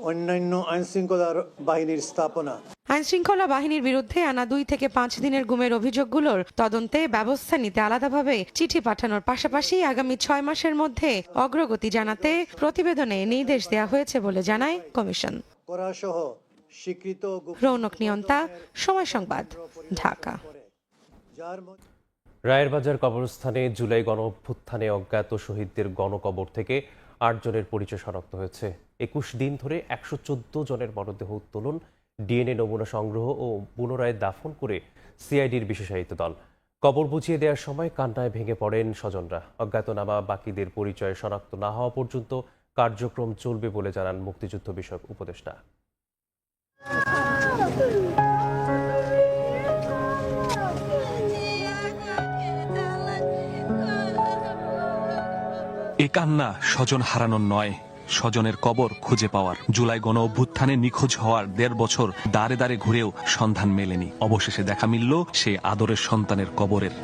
Speaker 10: অন্যান্য আইনশৃঙ্খলা বাহিনীর স্থাপনা।
Speaker 9: আইনশৃঙ্খলা বাহিনীর বিরুদ্ধে আনা 2 থেকে 5 দিনের গুমের অভিযোগগুলোর তদন্তে ব্যবস্থা নিতে আলাদাভাবে চিঠি পাঠানোর পাশাপাশি আগামী 6 মাসের মধ্যে অগ্রগতি জানাতে প্রতিবেদনে নির্দেশ দেওয়া হয়েছে বলে জানায় কমিশন। রৌনক নিয়ন্তা, সময় সংবাদ, ঢাকা।
Speaker 1: রায়ের বাজার কবরস্থানে জুলাই গণঅভ্যুত্থানে অজ্ঞাত শহীদদের গণকবর থেকে 8 জনের পরিচয় শনাক্ত হয়েছে। 21 দিন ধরে 114 জনের মরদেহ উত্তোলন, ডিএনএ নমুনা সংগ্রহ ও পুনরায় দাফন করে সিআইডির বিশেষায়িত দল। কবর বুঝিয়ে দেওয়ার সময় কান্নায় ভেঙে পড়েন স্বজনরা। অজ্ঞাতনামা বাকিদের পরিচয় শনাক্ত না হওয়া পর্যন্ত কার্যক্রম চলবে বলে জানান মুক্তিযুদ্ধ বিষয়ক উপদেষ্টা।
Speaker 11: এ কান্না স্বজন হারানোর নয়, স্বজনের কবর খুঁজে পাওয়ার। জুলাই গণ অভ্যুত্থান
Speaker 2: অভ্যুত্থানে নিখোঁজ হওয়ার ১.৫ বছর দাঁড়ে দাঁড়ে ঘুরেও সন্ধান মেলেনি। অবশেষে দেখা মিলল সেই আদরের সন্তানের কবরের।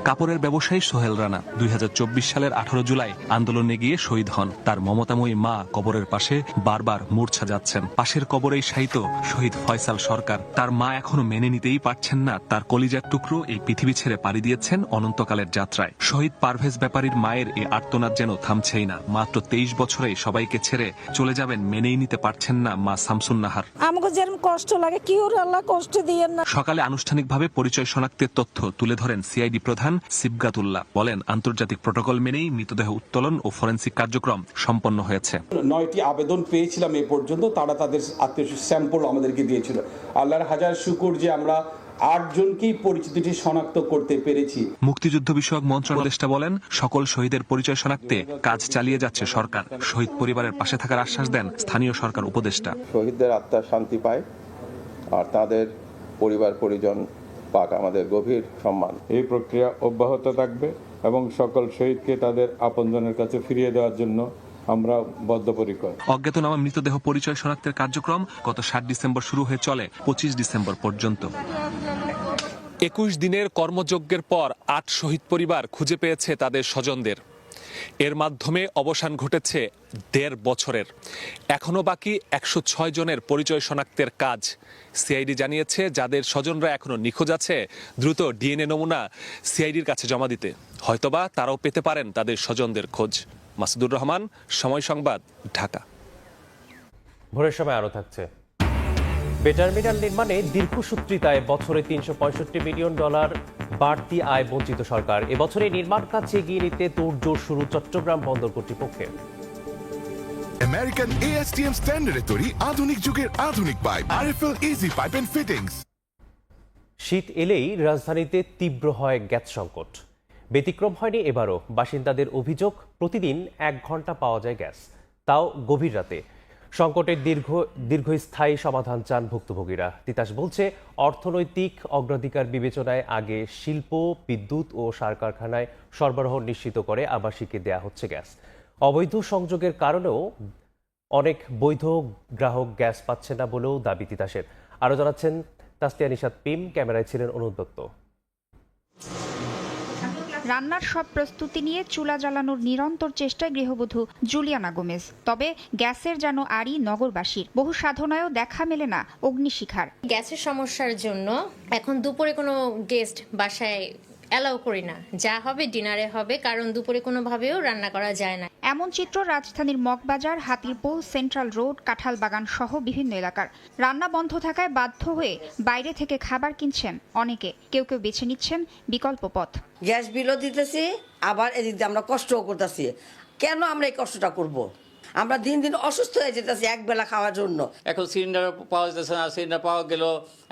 Speaker 2: কাপড়ের ব্যবসায়ী সোহেল রানা ২০২৪ সালের ১৮ জুলাই আন্দোলনে গিয়ে শহীদ হন। তার মমতাময়ী মা কবরের পাশে বারবার মূর্ছা যাচ্ছেন। পাশের কবরেই শায়িত শহীদ ফয়সাল সরকার। তার মা এখনো মেনে নিতেই পারছেন না তার কলিজার টুকরো এই পৃথিবী ছেড়ে পাড়ি দিয়েছেন অনন্তকালের যাত্রায়। শহীদ পারভেজ ব্যাপারীর মায়ের এই আর্তনাদ যেন থামছেই না। মাত্র ২৩ বছরেই সবাইকে ছেড়ে চলে যাবেন মেনেই নিতে পারছেন না মা শামসুন নাহার।
Speaker 11: আমাকে যেরকম কষ্ট লাগে কি ওর আল্লাহ কষ্ট দিয়েন না।
Speaker 2: সকালে আনুষ্ঠানিকভাবে পরিচয় শনাক্তের তথ্য তুলে ধরেন সিআইডি প্রধান সিবগাতুল্লাহ। বলেন, আন্তর্জাতিক প্রটোকল মেনেই মৃতদেহ উত্তোলন ও ফরেনসিক কার্যক্রম সম্পন্ন হয়েছে।
Speaker 12: ৯টি আবেদন পেয়েছিলাম এ পর্যন্ত, তারা তাদের আত্মীয় স্যাম্পল আমাদেরকে দিয়েছিল। আল্লাহর হাজার শুকর যে আমরা ৮ জনকেই পরিচিতিটি শনাক্ত করতে পেরেছি।
Speaker 2: মুক্তিযুদ্ধ বিষয়ক মন্ত্রণালয় বলেন, সকল শহীদের পরিচয় শনাক্তে কাজ চালিয়ে যাচ্ছে সরকার। শহীদ পরিবারের পাশে থাকার আশ্বাস দেন স্থানীয় সরকার উপদেষ্টা।
Speaker 13: শহীদদের আত্মা শান্তি পায় আর তাদের পরিবার পরিজন পাক আমাদের গভীর সম্মান।
Speaker 28: এই প্রক্রিয়া অব্যাহত থাকবে এবং সকল শহীদকে তাদের আপনজনের কাছে ফিরিয়ে দেওয়ার জন্য আমরা বদ্ধপরিকর।
Speaker 2: অজ্ঞাতনামা মৃতদেহ পরিচয় শনাক্তের কার্যক্রম গত ৭ ডিসেম্বর শুরু হয়ে চলে ২৫ ডিসেম্বর পর্যন্ত।
Speaker 14: ২১ দিনের কর্মযজ্ঞের পর ৮ শহীদ পরিবার খুঁজে পেয়েছে তাদের স্বজনদের। এর মাধ্যমে অবসান ঘটেছে ১.৫ বছরের। এখনো বাকি ১০৬ জনের পরিচয় শনাক্তের কাজ। সিআইডি জানিয়েছে, যাদের স্বজনরা এখনো নিখোঁজ আছে দ্রুত ডিএনএ নমুনা সিআইডির কাছে জমা দিতে। হয়তোবা তারাও পেতে পারেন তাদের স্বজনদের খোঁজ। মাসুদুর রহমান, সময় সংবাদ, ঢাকা।
Speaker 1: ভোরের সময় আরো থাকছে। টার্মিনাল নির্মাণে দীর্ঘসূত্রিতায় বছরে $৩৬৫ মিলিয়ন বাড়তি আয় বঞ্চিত সরকার। এবছরে নির্মাণ কাজ এগিয়ে নিতে তোড়জোড় শুরু চট্টগ্রাম বন্দর কর্তৃপক্ষের।
Speaker 15: আমেরিকান ASTM স্ট্যান্ডার্ডে তৈরি আধুনিক যুগের আধুনিক pipe, RFL easy pipe and fittings.
Speaker 1: শীত এলেই রাজধানীতে তীব্র হয় গ্যাস সংকট। ব্যতিক্রম হয়নি এবারও। বাসিন্দাদের অভিযোগ, প্রতিদিন ১ ঘন্টা পাওয়া যায় গ্যাস, তাও গভীর রাতে। সংকটের দীর্ঘস্থায়ী সমাধান চান ভুক্তভোগীরা। তিতাস বলছে, অর্থনৈতিক অগ্রাধিকার বিবেচনায় আগে শিল্প, বিদ্যুৎ ও সার কারখানায় সরবরাহ নিশ্চিত করে আবাসিকে দেয়া হচ্ছে গ্যাস। অবৈধ সংযোগের কারণেও অনেক বৈধ গ্রাহক গ্যাস পাচ্ছে না বলেও দাবি তিতাসের। আরও জানাচ্ছেন তাসতিয়া নিশাত পিম, ক্যামেরায় ছিলেন অনুপ দত্ত।
Speaker 16: রান্নার সব প্রস্তুতি নিয়ে চুলা জ্বালানোর নিরন্তর চেষ্টায় গৃহবধূ জুলিয়ানা গোমেজ। তবে গ্যাসের যেন আরই নগরবাসীর। বহু সাধনায়ও দেখা মেলে না অগ্নিশিখার।
Speaker 17: গ্যাসের সমস্যার জন্য এখন দুপুরে কোনো গেস্ট বাসায় অ্যালাউ করি না। যা হবে ডিনারে হবে, কারণ দুপুরে কোনোভাবেও রান্না করা যায় না।
Speaker 16: এমন চিত্র রাজধানীর মগবাজার, হাতিরপুল, সেন্ট্রাল রোড, কাঁঠাল বাগান সহ বিভিন্ন এলাকার। রান্না বন্ধ থাকায় বাধ্য হয়ে বাইরে থেকে খাবার কিনছেন অনেকে। কেউ কেউ বেছে নিচ্ছেন বিকল্প পথ।
Speaker 18: গ্যাস বিলও দিতেছি, আবার এদিক দিয়ে আমরা কষ্টও করতেছি। কেন আমরা এই কষ্টটা করব? আমরা দিন দিন অসুস্থ হয়ে যেতেছি একবেলা খাওয়ার জন্য।
Speaker 19: এখন সিলিন্ডার পাওয়া যেতেছে না। সিলিন্ডার পাওয়া গেল,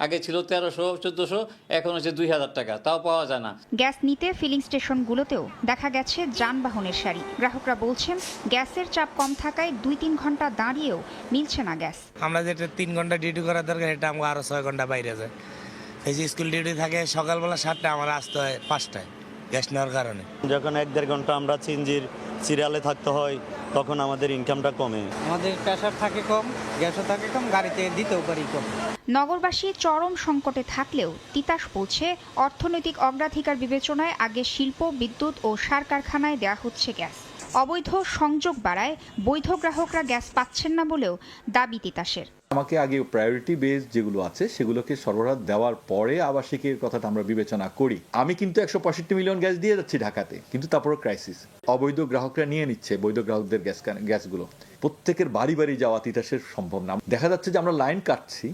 Speaker 19: আগে ছিল ১৩০০-১৪০০, এখন হচ্ছে ২০০০ টাকা, তাও পাওয়া যায় না।
Speaker 16: গ্যাস নিতে ফিলিং স্টেশনগুলোতেও দেখা গেছে যানবাহনের সারি। গ্রাহকরা বলছেন, গ্যাসের চাপ কম থাকায় ২-৩ ঘন্টা দাঁড়িয়েও মিলছে না গ্যাস।
Speaker 21: আমরা যেটা 3 ঘন্টা ডিউটি করার দরকার, এটা আমরা আরো 6 ঘন্টা বাইরে যায়। এই যে স্কুল ডিউটি থাকে সকালবেলা 7টায়, আমার আসতে হয় 5টায় গ্যাস নেওয়ার কারণে।
Speaker 23: যখন 1-1.5 ঘন্টা আমরা সিএনজির সিরিয়ালে থাকতে হয়, তখন আমাদের ইনকামটা কমে।
Speaker 24: আমাদের প্রেসার থাকে কম, গ্যাসও থাকে কম, গাড়িতে দিতেও পারি কম।
Speaker 16: নগরবাসী চরম সংকটে থাকলেও তিতাস বলছে, অর্থনৈতিক অগ্রাধিকার বিবেচনায় আগে শিল্প, বিদ্যুৎ ও সার কারখানায় দেওয়া হচ্ছে গ্যাস। অবৈধ সংযোগ বাড়ায় বৈধ গ্রাহকরা গ্যাস পাচ্ছেন না বলেও দাবি তিতাসের।
Speaker 33: আমাকে আগে প্রায়োরিটি বেস যেগুলো আছে সেগুলোকে সরবরাহ দেওয়ার পরে আবাসিকের কথাটা আমরা বিবেচনা করি। আমি কিন্তু ১৬৫ মিলিয়ন গ্যাস দিয়ে যাচ্ছি ঢাকাতে, কিন্তু তারপরও ক্রাইসিস। অবৈধ গ্রাহকরা নিয়ে নিচ্ছে বৈধ গ্রাহকদের গ্যাসগুলো। প্রত্যেকের বাড়ি বাড়ি যাওয়া তিতাসের সম্ভব না। দেখা যাচ্ছে যে আমরা লাইন কাটছি,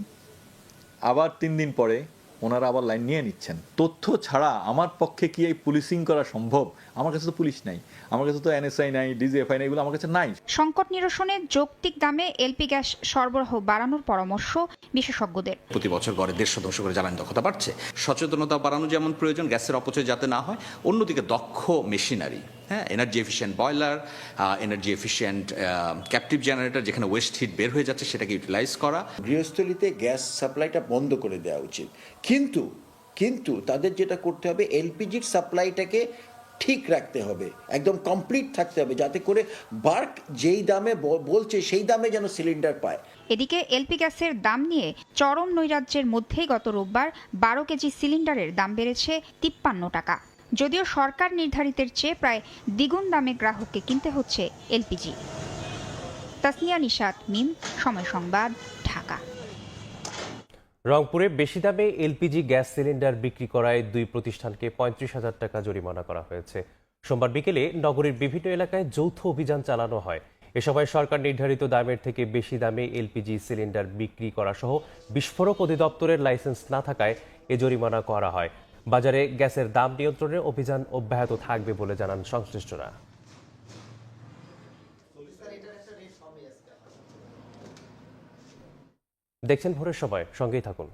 Speaker 33: আবার 3 দিন পরে ওনারা আবার লাইন নিয়ে নিচ্ছেন। তথ্য ছাড়া আমার পক্ষে কি এই পুলিশিং করা সম্ভব? আমার কাছে তো পুলিশ নাই, আমার কাছে তো এনএসআই নাই, ডিজিএফআই নাই, এগুলো আমার কাছে নাই।
Speaker 16: সংকট নিরসনে যৌক্তিক দামে এলপি গ্যাস সরবরাহ বাড়ানোর পরামর্শ বিশেষজ্ঞদের।
Speaker 34: প্রতি বছর গড়ে 150 করে জ্বালানি দক্ষতা বাড়ছে। সচেতনতা বাড়ানো যেমন প্রয়োজন, গ্যাসের অপচয় যাতে না হয়, অন্যদিকে দক্ষ machinery, energy efficient boiler, energy efficient captive generator, যেখানে ওয়েস্ট হিট বের হয়ে যাচ্ছে সেটাকে ইউটিলাইজ করা।
Speaker 35: গৃহস্থলিতে গ্যাস সাপ্লাইটা বন্ধ করে দেওয়া উচিত, কিন্তু তাদের যেটা করতে হবে, এলপিজির সাপ্লাইটাকে ঠিক রাখতে হবে, একদম কমপ্লিট থাকতে হবে, যাতে করে বার্ক যেই দামে বলছে সেই দামে যেন সিলিন্ডার পায়।
Speaker 16: এদিকে এলপি গ্যাসের দাম নিয়ে চরম নৈরাজ্যের মধ্যেই গত রোববার 12 কেজি সিলিন্ডারের দাম বেড়েছে 53 টাকা। যদিও সরকার নির্ধারিতের চেয়ে প্রায় দ্বিগুণ দামে গ্রাহককে কিনতে হচ্ছে এলপিজি। তাসনিয়া নিশাত, মিম, সময় সংবাদ, ঢাকা।
Speaker 1: রংপুরে বেশি দামে এলপিজি গ্যাস সিলিন্ডার বিক্রি করায় 2 প্রতিষ্ঠানকে 35,000 টাকা জরিমানা করা হয়েছে। সোমবার বিকেলে নগরীর বিভিন্ন এলাকায় যৌথ অভিযান চালানো হয়। এ সময় সরকার নির্ধারিত দামের থেকে বেশি দামে এলপিজি সিলিন্ডার বিক্রি করা সহ বিস্ফোরক অধিদপ্তরের লাইসেন্স না থাকায় এ জরিমানা করা হয়। বাজারে গ্যাসের দাম নিয়ন্ত্রণে অভিযান অব্যাহত থাকবে বলে জানান সংশ্লিষ্টরা। দেখছেন ভোরের সময়, সঙ্গেই থাকুন।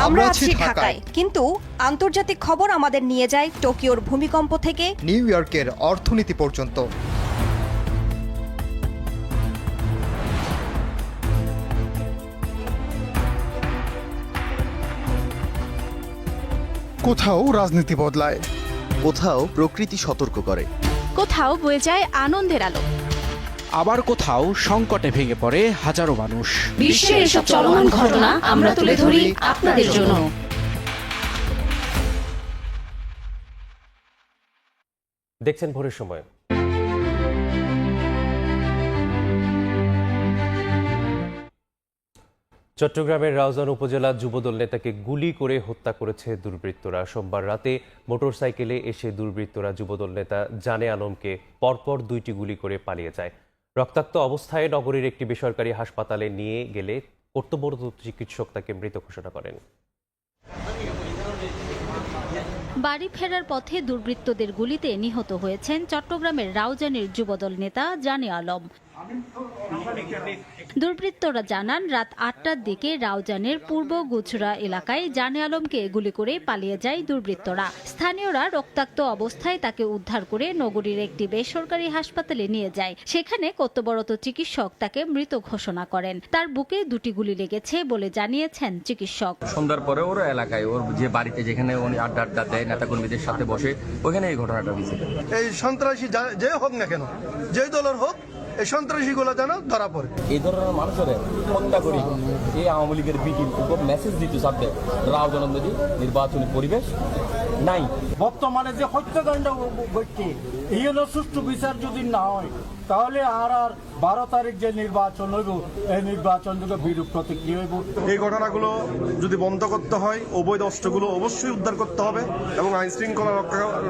Speaker 3: আমরা আছি ঢাকায়, কিন্তু আন্তর্জাতিক খবর আমাদের নিয়ে যায় টোকিওর ভূমিকম্প থেকে
Speaker 4: নিউ ইয়র্কের অর্থনীতি পর্যন্ত।
Speaker 5: কোথাও রাজনীতি বদলায়,
Speaker 6: কোথাও প্রকৃতি সতর্ক করে,
Speaker 3: কোথাও বয়ে যায় আনন্দের আলো,
Speaker 6: আবার কোথাও সংকটে ভেঙে পড়ে হাজারো মানুষ।
Speaker 3: বিশ্বের এসব চলমান ঘটনা আমরা তুলে ধরি আপনাদের জন্য।
Speaker 1: দেখছেন ভোরের সময়। চট্টগ্রামের রাউজান উপজেলা যুবদল নেতাকে গুলি করে হত্যা করেছে দুর্বৃত্তরা। সোমবার রাতে মোটরসাইকেলে এসে দুর্বৃত্তরা যুবদল নেতা জানে আলমকে পরপর 2টি গুলি করে পালিয়ে যায়। রক্তাক্ত অবস্থায় নগরীর একটি বেসরকারি হাসপাতালে নিয়ে গেলে কর্তব্যরত চিকিৎসক তাকে মৃত ঘোষণা করেন।
Speaker 7: বাড়ি ফেরার পথে দুর্বৃত্তদের গুলিতে নিহত হয়েছেন চট্টগ্রামের রাউজানের যুবদল নেতা জানে আলম। দুর্বৃত্তরা জানান, রাত 8টার দিকে রাউজানের পূর্ব গুজরা এলাকায় জানে আলমকে গুলি করে পালিয়ে যায় দুর্বৃত্তরা। স্থানীয়রা রক্তাক্ত অবস্থায় তাকে উদ্ধার করে নগরীর একটি বেসরকারি হাসপাতালে নিয়ে যায়। সেখানে কর্তব্যরত চিকিৎসক তাকে মৃত ঘোষণা করেন। তার বুকে 2টি গুলি লেগেছে বলে জানিয়েছেন চিকিৎসক।
Speaker 8: সন্ধ্যার পরে ওর এলাকায় ওর যে বাড়িতে যেখানে উনি আড্ডা দেয় নেতাকর্মীদের সাথে বসে, ওখানে এই ঘটনাটা হয়েছে।
Speaker 5: এই সন্ত্রাসী যে হোক না কেন, যেই দলের হোক, এই সন্ত্রাসীগুলো যেন ধরা পড়ে।
Speaker 8: এই ধরনের মানুষের হত্যা করি এই আওয়ামী লীগের বিটির উপর মেসেজ দিতে সাথে রাউজান নির্বাচনী পরিবেশ নাই।
Speaker 20: বর্তমানে যে হত্যাকাণ্ড ঘটছে, এই হলো সুষ্ঠু বিচার যদি না হয়, তাহলে আর 12 তারিখ যে নির্বাচন হইব, এই নির্বাচন থেকে বিরূপ প্রতিক্রিয়া হইব।
Speaker 5: এই ঘটনাগুলো যদি বন্ধ করতে হয়, অবৈধ অস্ত্রগুলো অবশ্যই উদ্ধার করতে হবে এবং আইন শৃঙ্খলা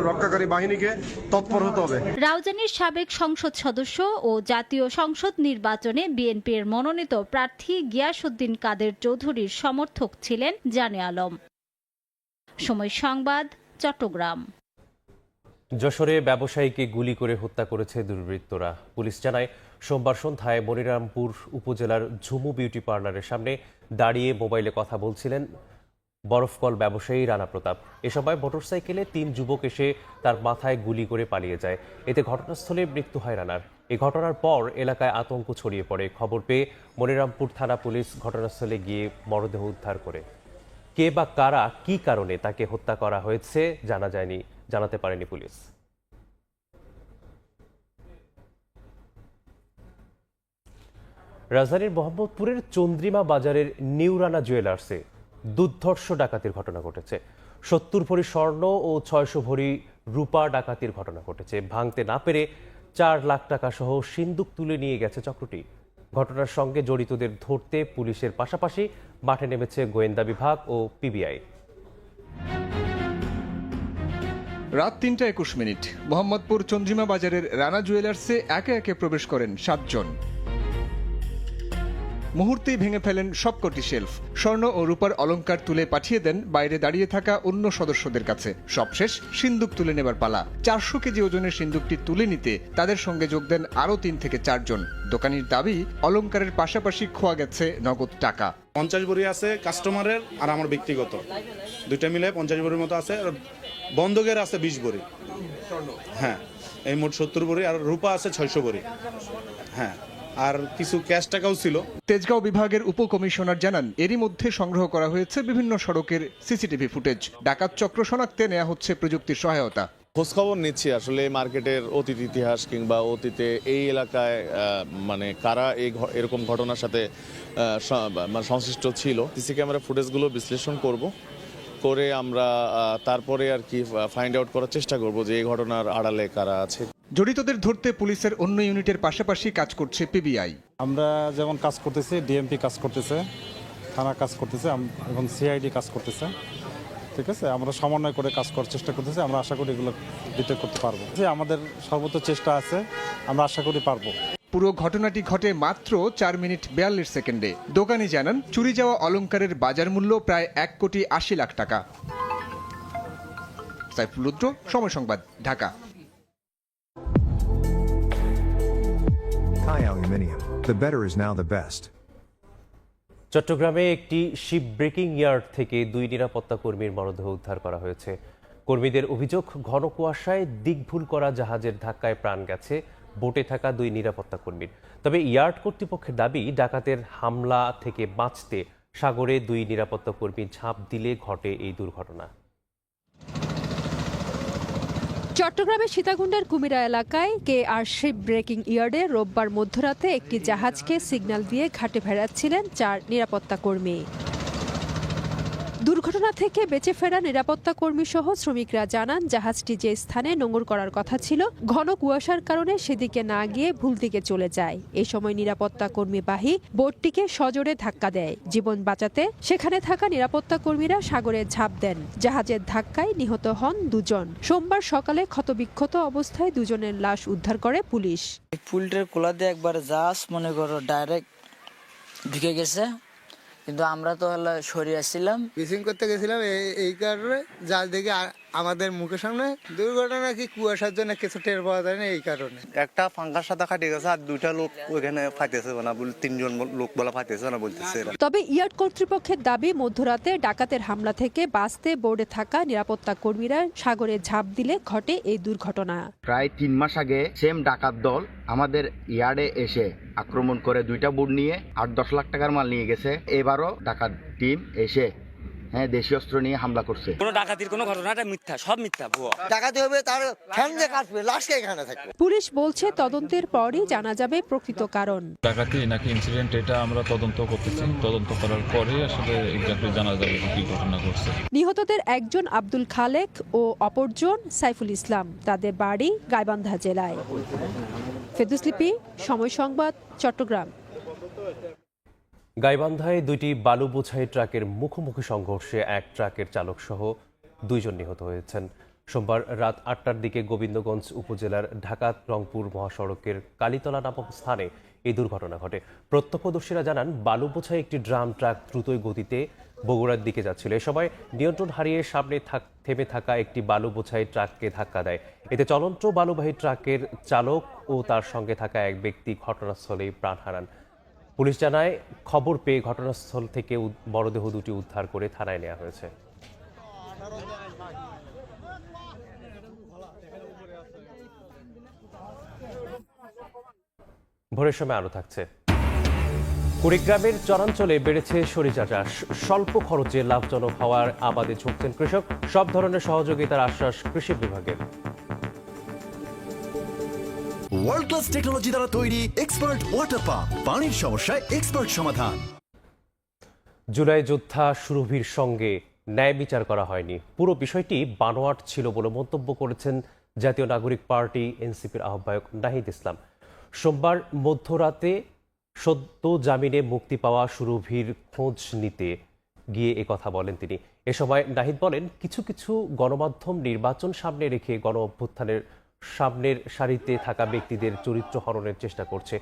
Speaker 5: রক্ষাকারী বাহিনীকে তৎপর হতে হবে।
Speaker 7: রাউজানের সাবেক সংসদ সদস্য ও জাতীয় সংসদ নির্বাচনে বিএনপির মনোনীত প্রার্থী গিয়াসউদ্দিন কাদের চৌধুরীর সমর্থক ছিলেন জানে আলম। সময় সংবাদ, চট্টগ্রাম।
Speaker 1: যশোরে ব্যবসায়ীকে গুলি করে হত্যা করেছে দুর্বৃত্তরা। পুলিশ জানায়, সোমবার সন্ধ্যায় মনিরামপুর উপজেলার ঝুমু বিউটি পার্লারের সামনে দাঁড়িয়ে মোবাইলে কথা বলছিলেন বরফকল ব্যবসায়ী রানা প্রতাপ। এ সময় মোটরসাইকেলে 3 যুবক এসে তার মাথায় গুলি করে পালিয়ে যায়। এতে ঘটনাস্থলে মৃত্যু হয় রানার। এই ঘটনার পর এলাকায় আতঙ্ক ছড়িয়ে পড়ে। খবর পেয়ে মনিরামপুর থানা পুলিশ ঘটনাস্থলে গিয়ে মরদেহ উদ্ধার করে। কে বা কারা কি কারণে তাকে হত্যা করা হয়েছে জানাতে পারেনি পুলিশ। রাজধানীর মোহাম্মদপুরের চন্দ্রিমা বাজারের নিউ রানা জুয়েলার্সে দুর্ধর্ষ ডাকাতির ঘটনা ঘটেছে। 70 ভরি স্বর্ণ ও 600 ভরি রূপা ডাকাতির ঘটনা ঘটেছে। ভাঙতে না পেরে 4 লাখ টাকা সহ সিন্দুক তুলে নিয়ে গেছে চক্রটি। ঘটনার সঙ্গে জড়িতদের ধরতে পুলিশের পাশাপাশি মাঠে নেমেছে গোয়েন্দা বিভাগ ও পিবিআই।
Speaker 22: রাত 3:21 মোহাম্মদপুর চন্দ্রিমা বাজারের রানা জুয়েলার্সে একে একে প্রবেশ করেন 7 জন। মুহূর্তেই ভেঙে ফেলেন সবকটি শেলফ। স্বর্ণ ও রূপার অলংকার তুলে পাঠিয়ে দেন বাইরে দাঁড়িয়ে থাকা অন্য সদস্যদের কাছে। সবশেষ সিন্দুক তুলে নেবার পালা। 400 কেজি ওজনের সিন্দুকটি তুলে নিতে তাদের সঙ্গে যোগ দেন আরও 3 থেকে 4 জন। দোকানির দাবি, অলংকারের পাশাপাশি খোয়া গেছে নগদ টাকা।
Speaker 25: 50 ভরি আছে কাস্টমারের আর আমার ব্যক্তিগত, দুইটা মিলে 50 ভরির মতো আছে। বন্ধকের আছে 20 ভরি। হ্যাঁ, এই মোট 70 ভরি। আর রূপা আছে 600 ভরি। হ্যাঁ, আর কিছু ক্যাশ টাকাও ছিল।
Speaker 22: তেজগাঁও বিভাগের উপকমিশনার জানান, এরই মধ্যে সংগ্রহ করা হয়েছে বিভিন্ন সড়কের সিসিটিভি ফুটেজ। ডাকাত চক্র শনাক্তে নেওয়া হচ্ছে প্রযুক্তির সহায়তা।
Speaker 25: খোঁজখবর নিচ্ছি আসলে মার্কেটের অতীত ইতিহাস কিংবা অতীতে এই এলাকায় মানে কারা এরকম ঘটনার সাথে সংশ্লিষ্ট ছিল। সিসি ক্যামেরা ফুটেজগুলো বিশ্লেষণ করে আমরা তারপরে আর কি ফাইন্ড আউট করার চেষ্টা করব যে এই ঘটনার আড়ালে কারা আছে।
Speaker 22: জড়িতদের ধরতে পুলিশের অন্য ইউনিটের পাশাপাশি কাজ করছে পিবিআই।
Speaker 25: আমরা যেমন কাজ করতেছি, ডিএমপি কাজ করতেছে, থানা কাজ করতেছে, এখন সিআইডি কাজ করতেছে। ঠিক আছে, আমরা সমন্বয় করে কাজ করার চেষ্টা করতেছি। আমরা আশা করি এগুলো ডিটেক্ট করতে পারবো। আমাদের সর্বোচ্চ চেষ্টা আছে, আমরা আশা করি পারবো।
Speaker 22: পুরো ঘটনাটি ঘটে মাত্র 4 মিনিট 42 সেকেন্ডে। দোকানি জানান, চুরি যাওয়া অলংকারের বাজার মূল্য প্রায় 1,80,00,000 টাকা। সাইফুল রুদ্র, সময় সংবাদ, Dhaka.
Speaker 2: Thai Aluminium. The better is now the best.
Speaker 1: চট্টগ্রামে একটি শিপ ব্রেকিং ইয়ার্ড থেকে 2 নিরাপত্তা কর্মীর মরদেহ উদ্ধার করা হয়েছে। কর্মীদের অভিযোগ, ঘন কুয়াশায় দিকভুল করা জাহাজের ধাক্কায় প্রাণ গেছে বোটে থাকা 2 নিরাপত্তা কর্মীর। তবে ইয়ার্ড কর্তৃপক্ষের দাবি, ডাকাতের হামলা থেকে বাঁচতে সাগরে 2 নিরাপত্তা কর্মী ঝাঁপ দিলে ঘটে এই দুর্ঘটনা।
Speaker 9: চট্টগ্রামের সীতাকুণ্ডের কুমিরা এলাকায় কেআর শিপ ব্রেকিং ইয়ার্ডে রোববার মধ্যরাতে একটি জাহাজকে সিগন্যাল দিয়ে ঘাটে ফেরাচ্ছিলেন 4 নিরাপত্তা কর্মী। দুর্ঘটনা থেকে বেঁচে ফেরা নিরাপত্তা কর্মী সহ শ্রমিকরা জানান, জাহাজটি যে স্থানে নোঙর করার কথা ছিল, ঘন কুয়াশার কারণে সেদিকে না গিয়ে ভুল দিকে চলে যায়। এই সময় নিরাপত্তা কর্মীবাহী বোটটিকে সজোরে ধাক্কা দেয়। জীবন বাঁচাতে সেখানে থাকা নিরাপত্তা কর্মীরা সাগরে ঝাঁপ দেন। জাহাজের ধাক্কায় নিহত হন 2 জন। সোমবার সকালে ক্ষতবিক্ষত অবস্থায় 2 জনের লাশ উদ্ধার করে পুলিশ।
Speaker 10: পুলটের কোলা দিয়ে একবার জাহাজ মনে করো ডাইরেক্ট ঢুকে গেছে, কিন্তু আমরা তো হলো সরিয়ে আসছিলাম,
Speaker 11: ফিশিং করতে গেছিলাম। এই কারণে জাল দেখে আমাদের মুখের সামনে দুর্ঘটনা, কি কুয়াশার জন্য কিছু টের পাওয়া যায় না, এই কারণে
Speaker 12: একটা ফাঙ্গার সাথে খাটে গেছে আর 2টা লোক ওইখানে ফাইতেছে না, 3 জন লোক বলা ফাইতেছে না বলতেছে।
Speaker 9: তবে ইয়ার্ড কর্তৃপক্ষের দাবি, মধ্যরাতে ডাকাতের হামলা থেকে বাঁচতে বোর্ডে থাকা নিরাপত্তা কর্মীরা সাগরে ঝাঁপ দিলে ঘটে এই দুর্ঘটনা।
Speaker 13: প্রায় 3 মাস আগে সেম ডাকাত দল আমাদের ইয়ার্ডে এসে আক্রমণ করে 2টা বোট নিয়ে 8-10 লাখ টাকার মাল নিয়ে গেছে। এবারও ডাকাত টিম এসে দেশীয় অস্ত্র নিয়ে হামলা করছে।
Speaker 10: কোনো ডাকাতির কোনো ঘটনাটা মিথ্যা, সব মিথ্যা।
Speaker 11: ডাকাতি হবে তার ফ্যানজে কাটবে, লাশকে এখানে থাকবে।
Speaker 9: পুলিশ বলছে, তদন্তের পরই জানা যাবে প্রকৃত কারণ।
Speaker 14: ডাকাতি নাকি ইনসিডেন্ট, এটা আমরা তদন্ত করতেছি। তদন্ত করার পরে আসলে এক্স্যাক্টলি জানা যাবে কি ঘটনা ঘটছে।
Speaker 9: নিহতদের একজন আব্দুল খালেক ও অপরজন সাইফুল ইসলাম। তাদের বাড়ি গাইবান্ধা জেলায়। ফেরদৌস লিপি, সময় সংবাদ, চট্টগ্রাম।
Speaker 1: গাইবান্ধায় 2টি বালু বোঝাই ট্রাকের মুখোমুখি সংঘর্ষে এক ট্রাকের চালক সহ 2 জন নিহত হয়েছেন। সোমবার রাত 8টার দিকে গোবিন্দগঞ্জ উপজেলার ঢাকা-রংপুর মহাসড়কের কালীতলা নামক স্থানে এই দুর্ঘটনা ঘটে। প্রত্যক্ষদর্শীরা জানান, বালু বোঝাই একটি ড্রাম ট্রাক দ্রুত গতিতে বগুড়ার দিকে যাচ্ছিল। এ সময় নিয়ন্ত্রণ হারিয়ে সামনে থেমে থাকা একটি বালু বোঝাই ট্রাককে ধাক্কা দেয়। এতে চলন্ত বালুবাহী ট্রাকের চালক ও তার সঙ্গে থাকা এক ব্যক্তি ঘটনাস্থলেই প্রাণ হারান। পুলিশ জানায়, খবর পেয়ে ঘটনাস্থল থেকে মরদেহ 2টি উদ্ধার করে থানায় নেওয়া হয়েছে। ভোরের সময় আরো থাকছে। কুড়িগ্রামের চরাঞ্চলে বেড়েছে সরিষা চাষ। স্বল্প খরচে লাভজনক হওয়ার আবাদে ঝুঁকছেন কৃষক। সব ধরনের সহযোগিতার আশ্বাস কৃষি বিভাগের।
Speaker 15: ওয়ার্ল্ড ক্লাস টেকনোলজি দ্বারা তৈরি এক্সপার্ট ওয়াটার পাম্প, পানির সমস্যায় এক্সপার্ট সমাধান।
Speaker 1: জুলাই যোদ্ধা সুরভির সঙ্গে ন্যায় বিচার করা হয়নি, পুরো বিষয়টি বানোয়াট ছিল বলে মন্তব্য করেছেন জাতীয় নাগরিক পার্টি এনসিপির আহ্বায়ক নাহিদ ইসলাম। সোমবার মধ্যরাতে সদ্য জামিনে মুক্তি পাওয়া সুরভির খোঁজ নিতে গিয়ে একথা বলেন তিনি। এ সময় নাহিদ বলেন, কিছু কিছু গণমাধ্যম নির্বাচন সামনে রেখে গণ অভ্যুত্থানের সামনের সারিতে থাকা ব্যক্তিদের চরিত্র হরণের চেষ্টা করছে।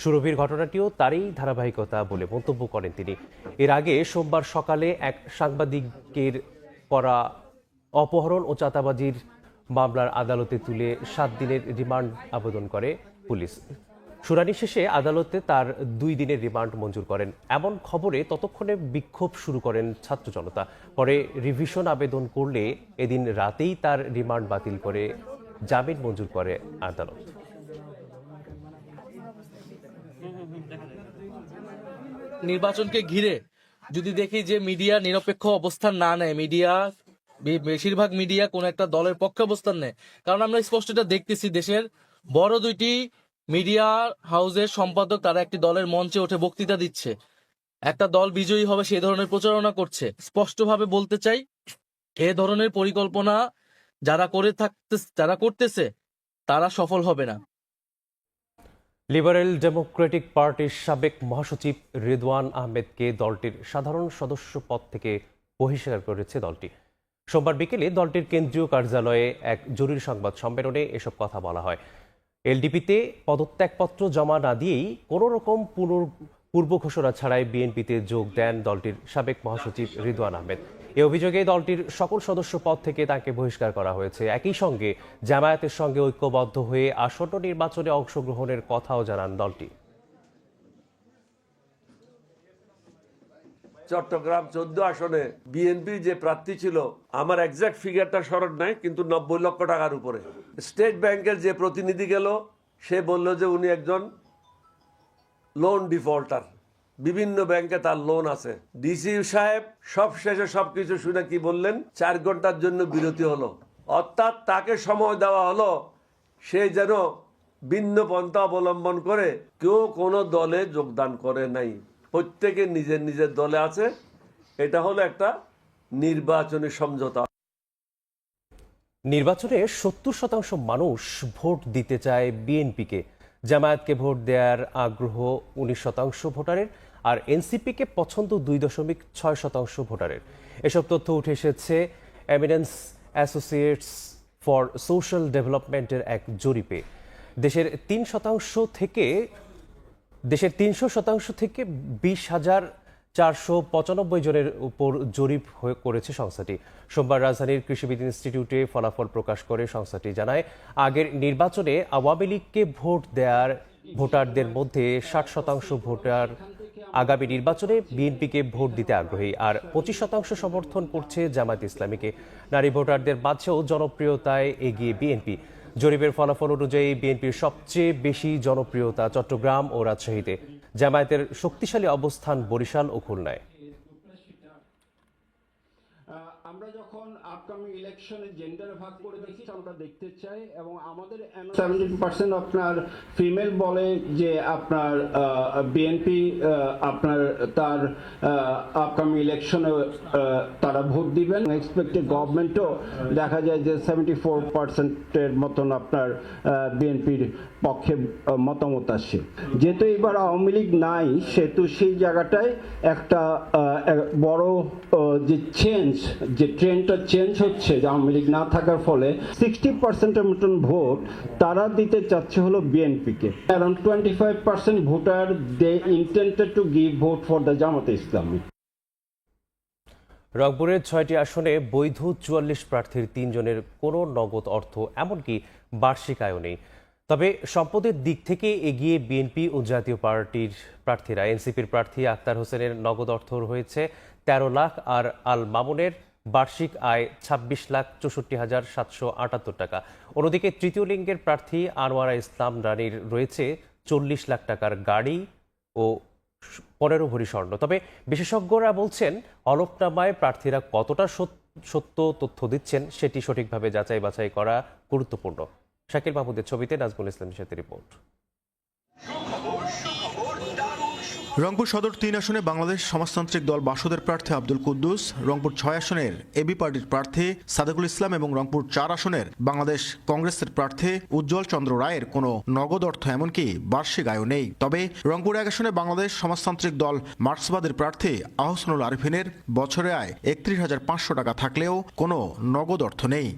Speaker 1: সুরভির ঘটনাটিও তারই ধারাবাহিকতা বলে মন্তব্য করেন তিনি। এর আগে সোমবার সকালে এক সাংবাদিকের করা অপহরণ ও চাঁদাবাজির মামলার আদালতে তুলে 7 দিনের রিমান্ড আবেদন করে পুলিশ। শুনানি শেষে আদালতে তার 2 দিনের রিমান্ড মঞ্জুর করেন। এমন খবরে ততক্ষণে বিক্ষোভ শুরু করেন ছাত্র জনতা। পরে রিভিশন আবেদন করলে এদিন রাতেই তার রিমান্ড বাতিল করে জামিন মঞ্জুর করে আদালত।
Speaker 8: নির্বাচনকে ঘিরে যদি দেখি যে মিডিয়া নিরপেক্ষ অবস্থান না নেয়, বেশিরভাগ মিডিয়া কোন একটা দলের পক্ষে অবস্থান নেয়, কারণ আমরা স্পষ্ট এটা দেখতেছি দেশের বড় দুইটি মিডিয়া হাউসের সম্পাদক তারা একটি দলের মঞ্চে উঠে বক্তৃতা দিচ্ছে, একটা দল বিজয়ী হবে সেই ধরনের প্রচারণা করছে। স্পষ্টভাবে বলতে চাই, এ ধরনের পরিকল্পনা যারা করতেছে তারা সফল হবে না।
Speaker 1: লিবারেল ডেমোক্রেটিক পার্টির সাবেক মহাসচিব রিদওয়ান আহমেদকে দলটির সাধারণ সদস্য পদ থেকে বহিষ্কার করেছে দলটি। সোমবার বিকেলে দলটির কেন্দ্রীয় কার্যালয়ে এক জরুরি সংবাদ সম্মেলনে এসব কথা বলা হয়। এলডিপিতে পদত্যাগপত্র জমা না দিয়েই কোনো রকম পূর্ব ঘোষণা ছাড়াই বিএনপিতে যোগ দেন দলটির সাবেক মহাসচিব রিদওয়ান আহমেদ। এ অভিযোগে দলটির সকল সদস্য পদ থেকে তাকে বহিষ্কার করা হয়েছে। একই সঙ্গে জামায়াতের সঙ্গে ঐক্যবদ্ধ হয়ে আসন্ন নির্বাচনে অংশগ্রহণের কথাও জানান দলটি।
Speaker 17: চট্টগ্রাম 14 আসনে বিএনপির যে প্রার্থী ছিল, আমার এক্সাক্ট ফিগারটা স্মরণ নাই, কিন্তু 90 লক্ষ টাকার উপরে। স্টেট ব্যাংকের যে প্রতিনিধি গেল, সে বলল যে উনি একজন লোন ডিফল্টার, বিভিন্ন ব্যাংকে তার লোন আছে। ডিসি সাহেব সবশেষে সবকিছু শুনে কি বললেন, 4 ঘন্টার জন্য বিরতি হলো, অর্থাৎ তাকে সময় দেওয়া হলো সে যেন ভিন্ন পন্থা অবলম্বন করে। কেউ কোনো দলে যোগদান করে নাই, প্রত্যেকে নিজের নিজের দলে আছে। এটা হলো একটা নির্বাচনী সমঝোতা।
Speaker 1: নির্বাচনে 70% মানুষ ভোট দিতে চায় বিএনপিকে, জামায়াতকে ভোট দেওয়ার আগ্রহ 19% ভোটারের, আর এনসিপিকে পছন্দ 2.6% ভোটারের। এসব তথ্য উঠে এসেছে এভিডেন্স অ্যাসোসিয়েটস ফর সোশ্যাল ডেভেলপমেন্টের এক জরিপে। দেশের 300% থেকে 20,495 জনের উপর জরিপ করেছে সংস্থাটি। সোমবার রাজধানীর কৃষিবিদ ইনস্টিটিউটে ফলাফল প্রকাশ করে সংস্থাটি জানায়, আগের নির্বাচনে আওয়ামী লীগকে ভোট দেওয়ার ভোটারদের মধ্যে 60% ভোটার আগামী নির্বাচনে বিএনপিকে ভোট দিতে আগ্রহী, আর 25% সমর্থন করছে জামায়াত ইসলামীকে। নারী ভোটারদের মাঝেও জনপ্রিয়তায় এগিয়ে বিএনপি। জরিপের ফলাফল অনুযায়ী বিএনপির সবচেয়ে বেশি জনপ্রিয়তা চট্টগ্রাম ও রাজশাহীতে, জামায়াতের শক্তিশালী অবস্থান বরিশাল ও খুলনায়।
Speaker 20: আমরা যখন আপকামিং ইলেকশনে জেন্ডারে ভাগ করে দেখি, আমরা দেখতে চাই, এবং আমাদের 70% আপনার ফিমেল বলে যে আপনার বিএনপি আপনার তার আপকামিং ইলেকশনে তারা ভোট দিবেন। এক্সপেক্টেড গভর্নমেন্টও দেখা যায় যে 74%-এর মতন আপনার বিএনপির পক্ষে মতামত আসে। যেহেতু এবার আওয়ামী লীগ নাই, সেহেতু সেই জায়গাটায় একটা বড় যে ট্রেন্ডটা চেঞ্জ হচ্ছে, যে আওয়ামী লীগ না থাকার ফলে 60%-এর মতন ভোট তারা দিতে চাচ্ছে হলো বিএনপিকে। Around 25% voter they intended to give vote for the Jamaat Islami.
Speaker 1: রংপুরের 6টি আসনে বৈধ 44 প্রার্থীর 3 জনের কোনো নগদ অর্থ এমনকি বার্ষিক আয়ও নেই। তবে সম্পদের দিক থেকে এগিয়ে বিএনপি ও জাতীয় পার্টির প্রার্থীরা। এনসিপির প্রার্থী আক্তার হোসেনের নগদ অর্থ রয়েছে 13 লাখ, আর আল মামুনের বার্ষিক আয় 26,64,778 টাকা। অন্যদিকে তৃতীয় লিঙ্গের প্রার্থী আনোয়ারা ইসলাম রানীর রয়েছে 40 লাখ টাকার গাড়ি ও 15 ভরি স্বর্ণ। তবে বিশেষজ্ঞরা বলছেন, হলফনামায় প্রার্থীরা কতটা সত্য তথ্য দিচ্ছেন সেটি সঠিকভাবে যাচাই বাছাই করা গুরুত্বপূর্ণ। শাকিল মাহমুদের ছবিতে নাজমুল ইসলামের সাথে রিপোর্ট।
Speaker 18: রংপুর সদর 3 আসনে বাংলাদেশ সমাজতান্ত্রিক দল বাসদের প্রার্থী আব্দুল কুদ্দুস, রংপুর 6 আসনের এবি পার্টির প্রার্থী সাদেকুল ইসলাম এবং রংপুর 4 আসনের বাংলাদেশ কংগ্রেসের প্রার্থী উজ্জ্বল চন্দ্র রায়ের কোনো নগদ অর্থ এমনকি বার্ষিক আয়ও নেই। তবে রংপুর 1 আসনে বাংলাদেশ সমাজতান্ত্রিক দল মার্ক্সবাদের প্রার্থী আহসানুল আরিফিনের বছরে আয় 31,500 টাকা থাকলেও কোনো নগদ অর্থ নেই।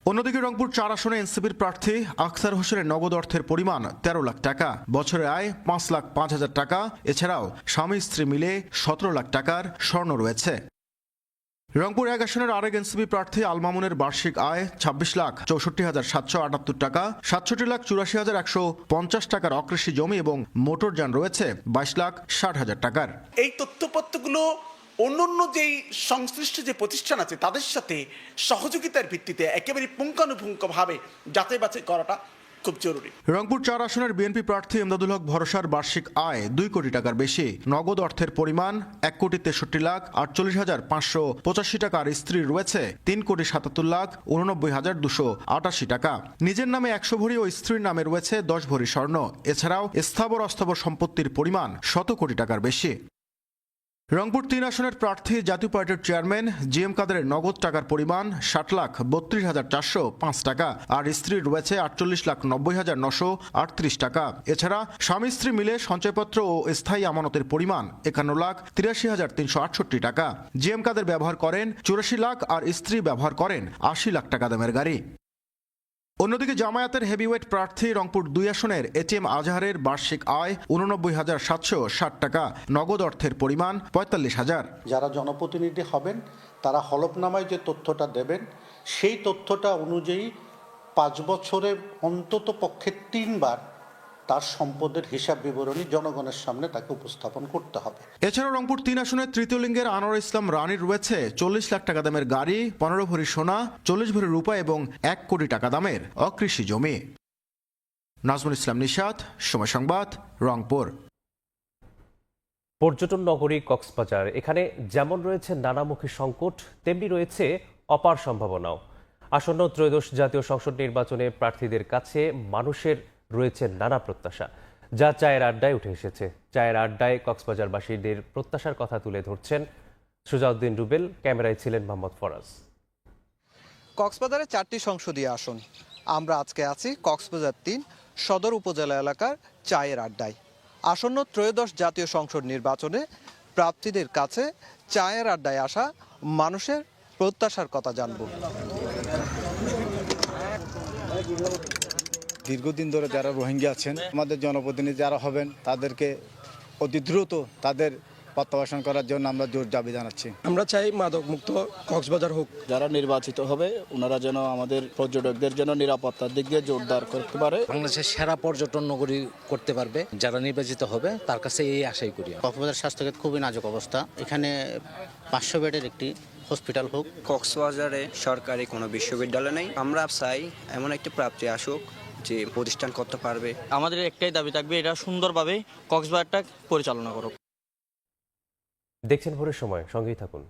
Speaker 18: অন্যদিকে রংপুর 4 আসনে এনসিপির প্রার্থী আখতার হোসেনের নগদ অর্থের পরিমাণ 13 লাখ টাকা, বছরে আয় 5,05,000 টাকা। এছাড়াও স্বামী স্ত্রী মিলে 17 লাখ টাকার স্বর্ণ রয়েছে। রংপুর 1 আসনের আরেক এনসিপি প্রার্থী আল মামুনের বার্ষিক আয় 26,64,778 টাকা, 67,84,150 টাকার অকৃষি জমি এবং মোটরযান রয়েছে 22,60,000 টাকার।
Speaker 19: এই তথ্যপত্রগুলো অন্যান্য যেই সংশ্লিষ্ট যে প্রতিষ্ঠান আছে তাদের সাথে সহযোগিতার ভিত্তিতে একেবারে পুঙ্খানুপুঙ্খভাবে যাচাই বাছাই করাটা খুব জরুরি।
Speaker 18: রংপুর 4 আসনের বিএনপি প্রার্থী এমদাদুল হক ভরসার বার্ষিক আয় 2 কোটি টাকার বেশি, নগদ অর্থের পরিমাণ 1,63,48,585 টাকা, আর স্ত্রীর রয়েছে 3,77,89,288 টাকা। নিজের নামে 100 ভরি ও স্ত্রীর নামে রয়েছে 10 ভরি স্বর্ণ। এছাড়াও স্থাবর অস্থাবর সম্পত্তির পরিমাণ 100 কোটি টাকার বেশি। রংপুর 3 আসনের প্রার্থী জাতীয় পার্টির চেয়ারম্যান জিএম কাদেরের নগদ টাকার পরিমাণ 60,32,405 টাকা, আর স্ত্রীর রয়েছে 48,90,938 টাকা। এছাড়া স্বামী স্ত্রী মিলে সঞ্চয়পত্র ও স্থায়ী আমানতের পরিমাণ 51,83,368 টাকা। জিএম কাদের ব্যবহার করেন 84 লাখ, আর স্ত্রী ব্যবহার করেন 80 লাখ টাকা দামের গাড়ি। অন্যদিকে জামায়াতের হেভিওয়েট প্রার্থী রংপুর 2 আসনের এটিএম আজহারের বার্ষিক আয় 89,760 টাকা, নগদ অর্থের পরিমাণ 45,000।
Speaker 4: যারা জনপ্রতিনিধি হবেন তারা হলফনামায় যে তথ্যটা দেবেন সেই তথ্যটা অনুযায়ী 5 বছরে অন্তত পক্ষে 3 বার তার সম্পদের হিসাব বিবরণী জনগণের সামনে তাকে উপস্থাপন করতে হবে।
Speaker 18: এছাড়া রংপুর 3 আসনের তৃতীয় লিঙ্গের আনোয়ার ইসলাম রানীর রয়েছে 40 লাখ টাকা দামের গাড়ি, 15 ভরি সোনা, 40 ভরি রূপা এবং 1 কোটি টাকা দামের অকৃষি জমি। নাজমুল ইসলাম নিশাত, সময় সংবাদ, রংপুর।
Speaker 1: পর্যটন নগরী কক্সবাজার, এখানে যেমন রয়েছে নানামুখী সংকট, তেমনি রয়েছে অপার সম্ভাবনাও। আসন্ন ত্রয়োদশ জাতীয় সংসদ নির্বাচনে প্রার্থীদের কাছে মানুষের রয়েছে নানা প্রত্যাশা, যা চায়ের আড্ডায় উঠে এসেছে। চায়ের আড্ডায় কক্সবাজারবাসীদের প্রত্যাশার কথা তুলে ধরছেন সুজাউদ্দিন রুবেল, ক্যামেরায় ছিলেন মোহাম্মদ ফরাজ।
Speaker 16: কক্সবাজারে 4টি সংসদীয় আসন। আমরা আজকে আছি কক্সবাজার 3 সদর উপজেলা এলাকার চায়ের আড্ডায়। আসন্ন ত্রয়োদশ জাতীয় সংসদ নির্বাচনে প্রার্থীদের কাছে চায়ের আড্ডায় আসা মানুষের প্রত্যাশার কথা জানব।
Speaker 21: দীর্ঘদিন ধরে যারা রোহিঙ্গা আছেন, আমাদের জনপ্রতিনিধি যারা হবেন তাদেরকে অতি দ্রুত তাদের প্রত্যাবাসন করার জন্য আমরা জোর দাবি জানাচ্ছি।
Speaker 23: আমরা চাই মাদক মুক্ত কক্সবাজার হোক।
Speaker 24: যারা নির্বাচিত হবে ওনারা যেন আমাদের পর্যটকদের জন্য নিরাপত্তার দিক দিয়ে জোরদার করতে পারে।
Speaker 26: বাংলাদেশের সেরা পর্যটন নগরী করতে পারবে যারা নির্বাচিত হবে, তার কাছে এই আশাই করি।
Speaker 27: কক্সবাজার স্বাস্থ্যখাত খুবই নাজুক অবস্থা, এখানে 500 বেডের একটি হসপিটাল হোক।
Speaker 28: কক্সবাজারে সরকারি কোনো বিশ্ববিদ্যালয় নেই। আমরা চাই এমন একটি প্রাপ্তি আসুক যে প্রতিষ্ঠান করতে পারবে।
Speaker 29: আমাদের একটাই দাবি থাকবে, এটা সুন্দরভাবে কক্সবাজারটা পরিচালনা করুক।
Speaker 1: দেখছেন ভোরের সময়, সঙ্গেই থাকুন।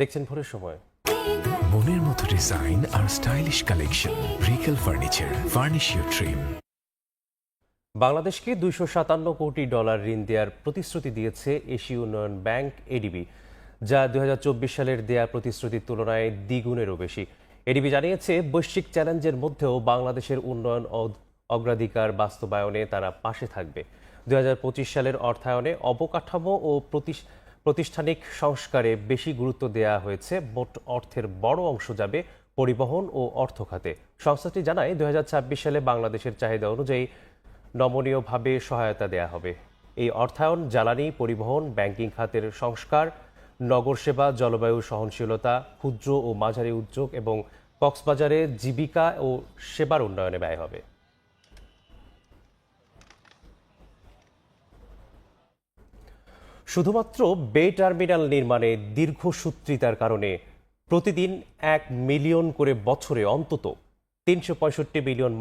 Speaker 1: দেখছেন ভোরের সময়।
Speaker 15: মনের মতো ডিজাইন আর stylish collection, Regal furniture, furnish your dream.
Speaker 1: বাংলাদেশকে $257 কোটি ঋণ দেওয়ার প্রতিশ্রুতি দিয়েছে এশীয় উন্নয়ন ব্যাংক এডিবি, যা 2024 সালের দেয়া প্রতিশ্রুতির তুলনায় দ্বিগুণেরও বেশি। এডিবি জানিয়েছে, বৈশ্বিক চ্যালেঞ্জের মধ্যেও বাংলাদেশের উন্নয়ন অগ্রাধিকার বাস্তবায়নে তারা পাশে থাকবে। 2025 সালের অর্থায়নে অবকাঠামো ও প্রাতিষ্ঠানিক সংস্কারে বেশি গুরুত্ব দেওয়া হয়েছে। মোট অর্থের বড় অংশ যাবে পরিবহন ও অর্থ খাতে। সংস্থাটি জানায়, 2026 সালে বাংলাদেশের চাহিদা অনুযায়ী নমনীয়ভাবে সহায়তা দেয়া হবে। এই অর্থায়ন জ্বালানি, পরিবহন, ব্যাংকিং খাতের সংস্কার, নগর সেবা, জলবায়ু সহনশীলতা, ক্ষুদ্র ও মাঝারি উদ্যোগ এবং কক্সবাজারে জীবিকা ও সেবার উন্নয়নে ব্যয় হবে। শুধুমাত্র বে টার্মিনাল নির্মাণে দীর্ঘসূত্রিতার কারণে প্রতিদিন 1 মিলিয়ন করে বছরে অন্তত $365 বিলিয়ন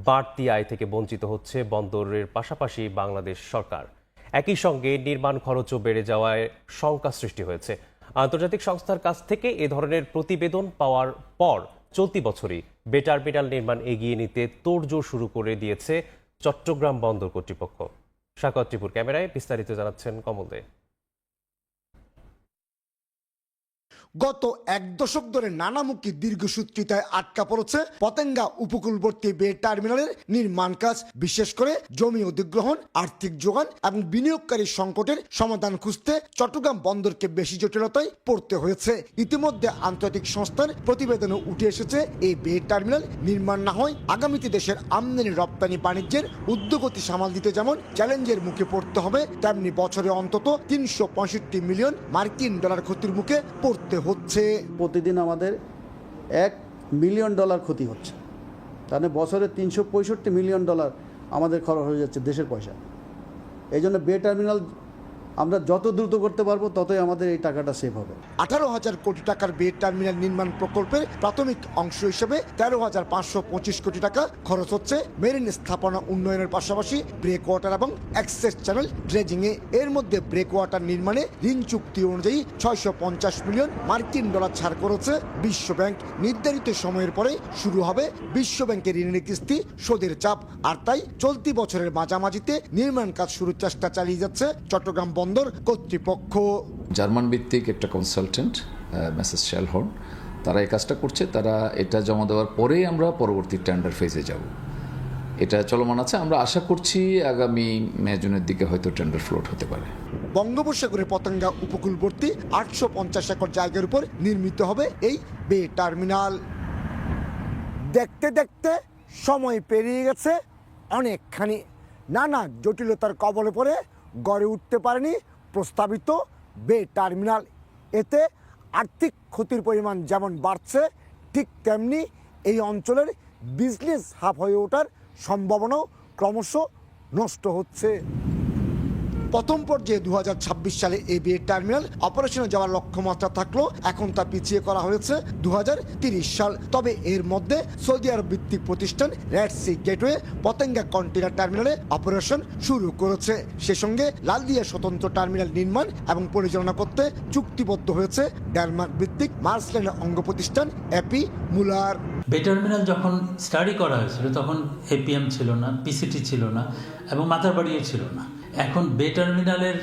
Speaker 1: বাড়তি আয় থেকে বঞ্চিত হচ্ছে বন্দরের পাশাপাশি বাংলাদেশ সরকার। একই সঙ্গে নির্মাণ খরচও বেড়ে যাওয়ায় শঙ্কা সৃষ্টি হয়েছে। আন্তর্জাতিক সংস্থার কাছ থেকে এ ধরনের প্রতিবেদন পাওয়ার পর চলতি বছরই বে টার্মিনাল নির্মাণ এগিয়ে নিতে তোড়জোড় শুরু করে দিয়েছে চট্টগ্রাম বন্দর কর্তৃপক্ষ। শাকত ত্রিপুর, ক্যামেরায় বিস্তারিত জানাচ্ছেন কমল দে।
Speaker 2: গত এক দশক ধরে নানামুখী দীর্ঘসূত্রিতায় আটকা পড়েছে পতেঙ্গা উপকূলবর্তী বে টার্মিনালের নির্মাণ কাজ। বিশেষ করে জমি অধিগ্রহণ, আর্থিক যোগান এবং বিনিয়োগকারী সংকটের সমাধান খুঁজতে চট্টগ্রাম বন্দরকে বেশি জটিলতায় পড়তে হয়েছে। ইতিমধ্যে আন্তর্জাতিক সংস্থার প্রতিবেদনে উঠে এসেছে, এই বে টার্মিনাল নির্মাণ না হয় আগামীতে দেশের আমদানি রপ্তানি বাণিজ্যের উদ্যোগতি সামাল দিতে যেমন চ্যালেঞ্জের মুখে পড়তে হবে, তেমনি বছরে অন্তত 365 মিলিয়ন মার্কিন ডলার ক্ষতির মুখে পড়তে হচ্ছে।
Speaker 3: প্রতিদিন আমাদের $1 মিলিয়ন ক্ষতি হচ্ছে, তাহলে বছরে 365 মিলিয়ন ডলার আমাদের খরচ হয়ে যাচ্ছে দেশের পয়সা। এই জন্য বে টার্মিনাল আমরা যত দ্রুত করতে পারবো ততই আমাদের এই টাকাটা সেভ হবে।
Speaker 2: 18,000 কোটি টাকার বে টার্মিনাল নির্মাণ প্রকল্পের প্রাথমিক অংশ হিসেবে 13,525 কোটি টাকা খরচ হচ্ছে মেরিন স্থাপনা উন্নয়নের পাশাপাশি ব্রেক ওয়াটার এবং অ্যাক্সেস চ্যানেল ড্রেজিং এ। এর মধ্যে ব্রেক ওয়াটার নির্মাণে ঋণ চুক্তি অনুযায়ী 650 মিলিয়ন মার্কিন ডলার ছাড় করেছে বিশ্বব্যাংক। নির্ধারিত সময়ের পরে শুরু হবে বিশ্বব্যাংকের ঋণের কিস্তি শোধের চাপ, আর তাই চলতি বছরের মাঝামাঝিতে নির্মাণ কাজ শুরুর চেষ্টা চালিয়ে যাচ্ছে চট্টগ্রাম বন্দর কর্তৃপক্ষ।
Speaker 5: জার্মান ভিত্তিক একটা কনসালটেন্ট মেসেস শেলহর্ন, তারা এই কাজটা করছে। তারা এটা জমা দেওয়ার পরেই আমরা পরবর্তী টেন্ডার ফেজে যাব। এটা চলমান আছে, আমরা আশা করছি আগামী মে জুনের দিকে হয়তো টেন্ডার ফ্লোট হতে পারে।
Speaker 2: বঙ্গোপসাগরে পতেঙ্গা উপকূলবর্তী 850 একর জায়গার উপর নির্মিত হবে এই বে টার্মিনাল। দেখতে দেখতে সময় পেরিয়ে গেছে অনেকখানি। নানা জটিলতার কবলে পড়ে গড়ে উঠতে পারেনি প্রস্তাবিত বে টার্মিনাল। এতে আর্থিক ক্ষতির পরিমাণ যেমন বাড়ছে, ঠিক তেমনি এই অঞ্চলের বিজনেস হাব হয়ে ওঠার সম্ভাবনাও ক্রমশ নষ্ট হচ্ছে। প্রথম পর্যায়ে 2026 সালে এই বে টার্মিনাল অপারেশনে যাওয়ার লক্ষ্যমাত্রা থাকলেও এখন তা পিছিয়ে করা হয়েছে 2030 সাল। তবে এর মধ্যে সৌদি আরব ভিত্তিক প্রতিষ্ঠান Red Sea Gateway Patenga container টার্মিনালে অপারেশন শুরু করেছে। সে সঙ্গে লালদিয়া স্বতন্ত্র টার্মিনাল নির্মাণ এবং পরিচালনা করতে চুক্তিবদ্ধ হয়েছে ডেনমার্ক ভিত্তিক মার্সল্যান্ডের অঙ্গ প্রতিষ্ঠান এপি মুলার।
Speaker 6: বে টার্মিনাল যখন স্টাডি করা হয়েছিল তখন এপিএম ছিল না, পিসিটি ছিল না এবং মাথাবাড়িও ছিল না। এখন বে টার্মিনালের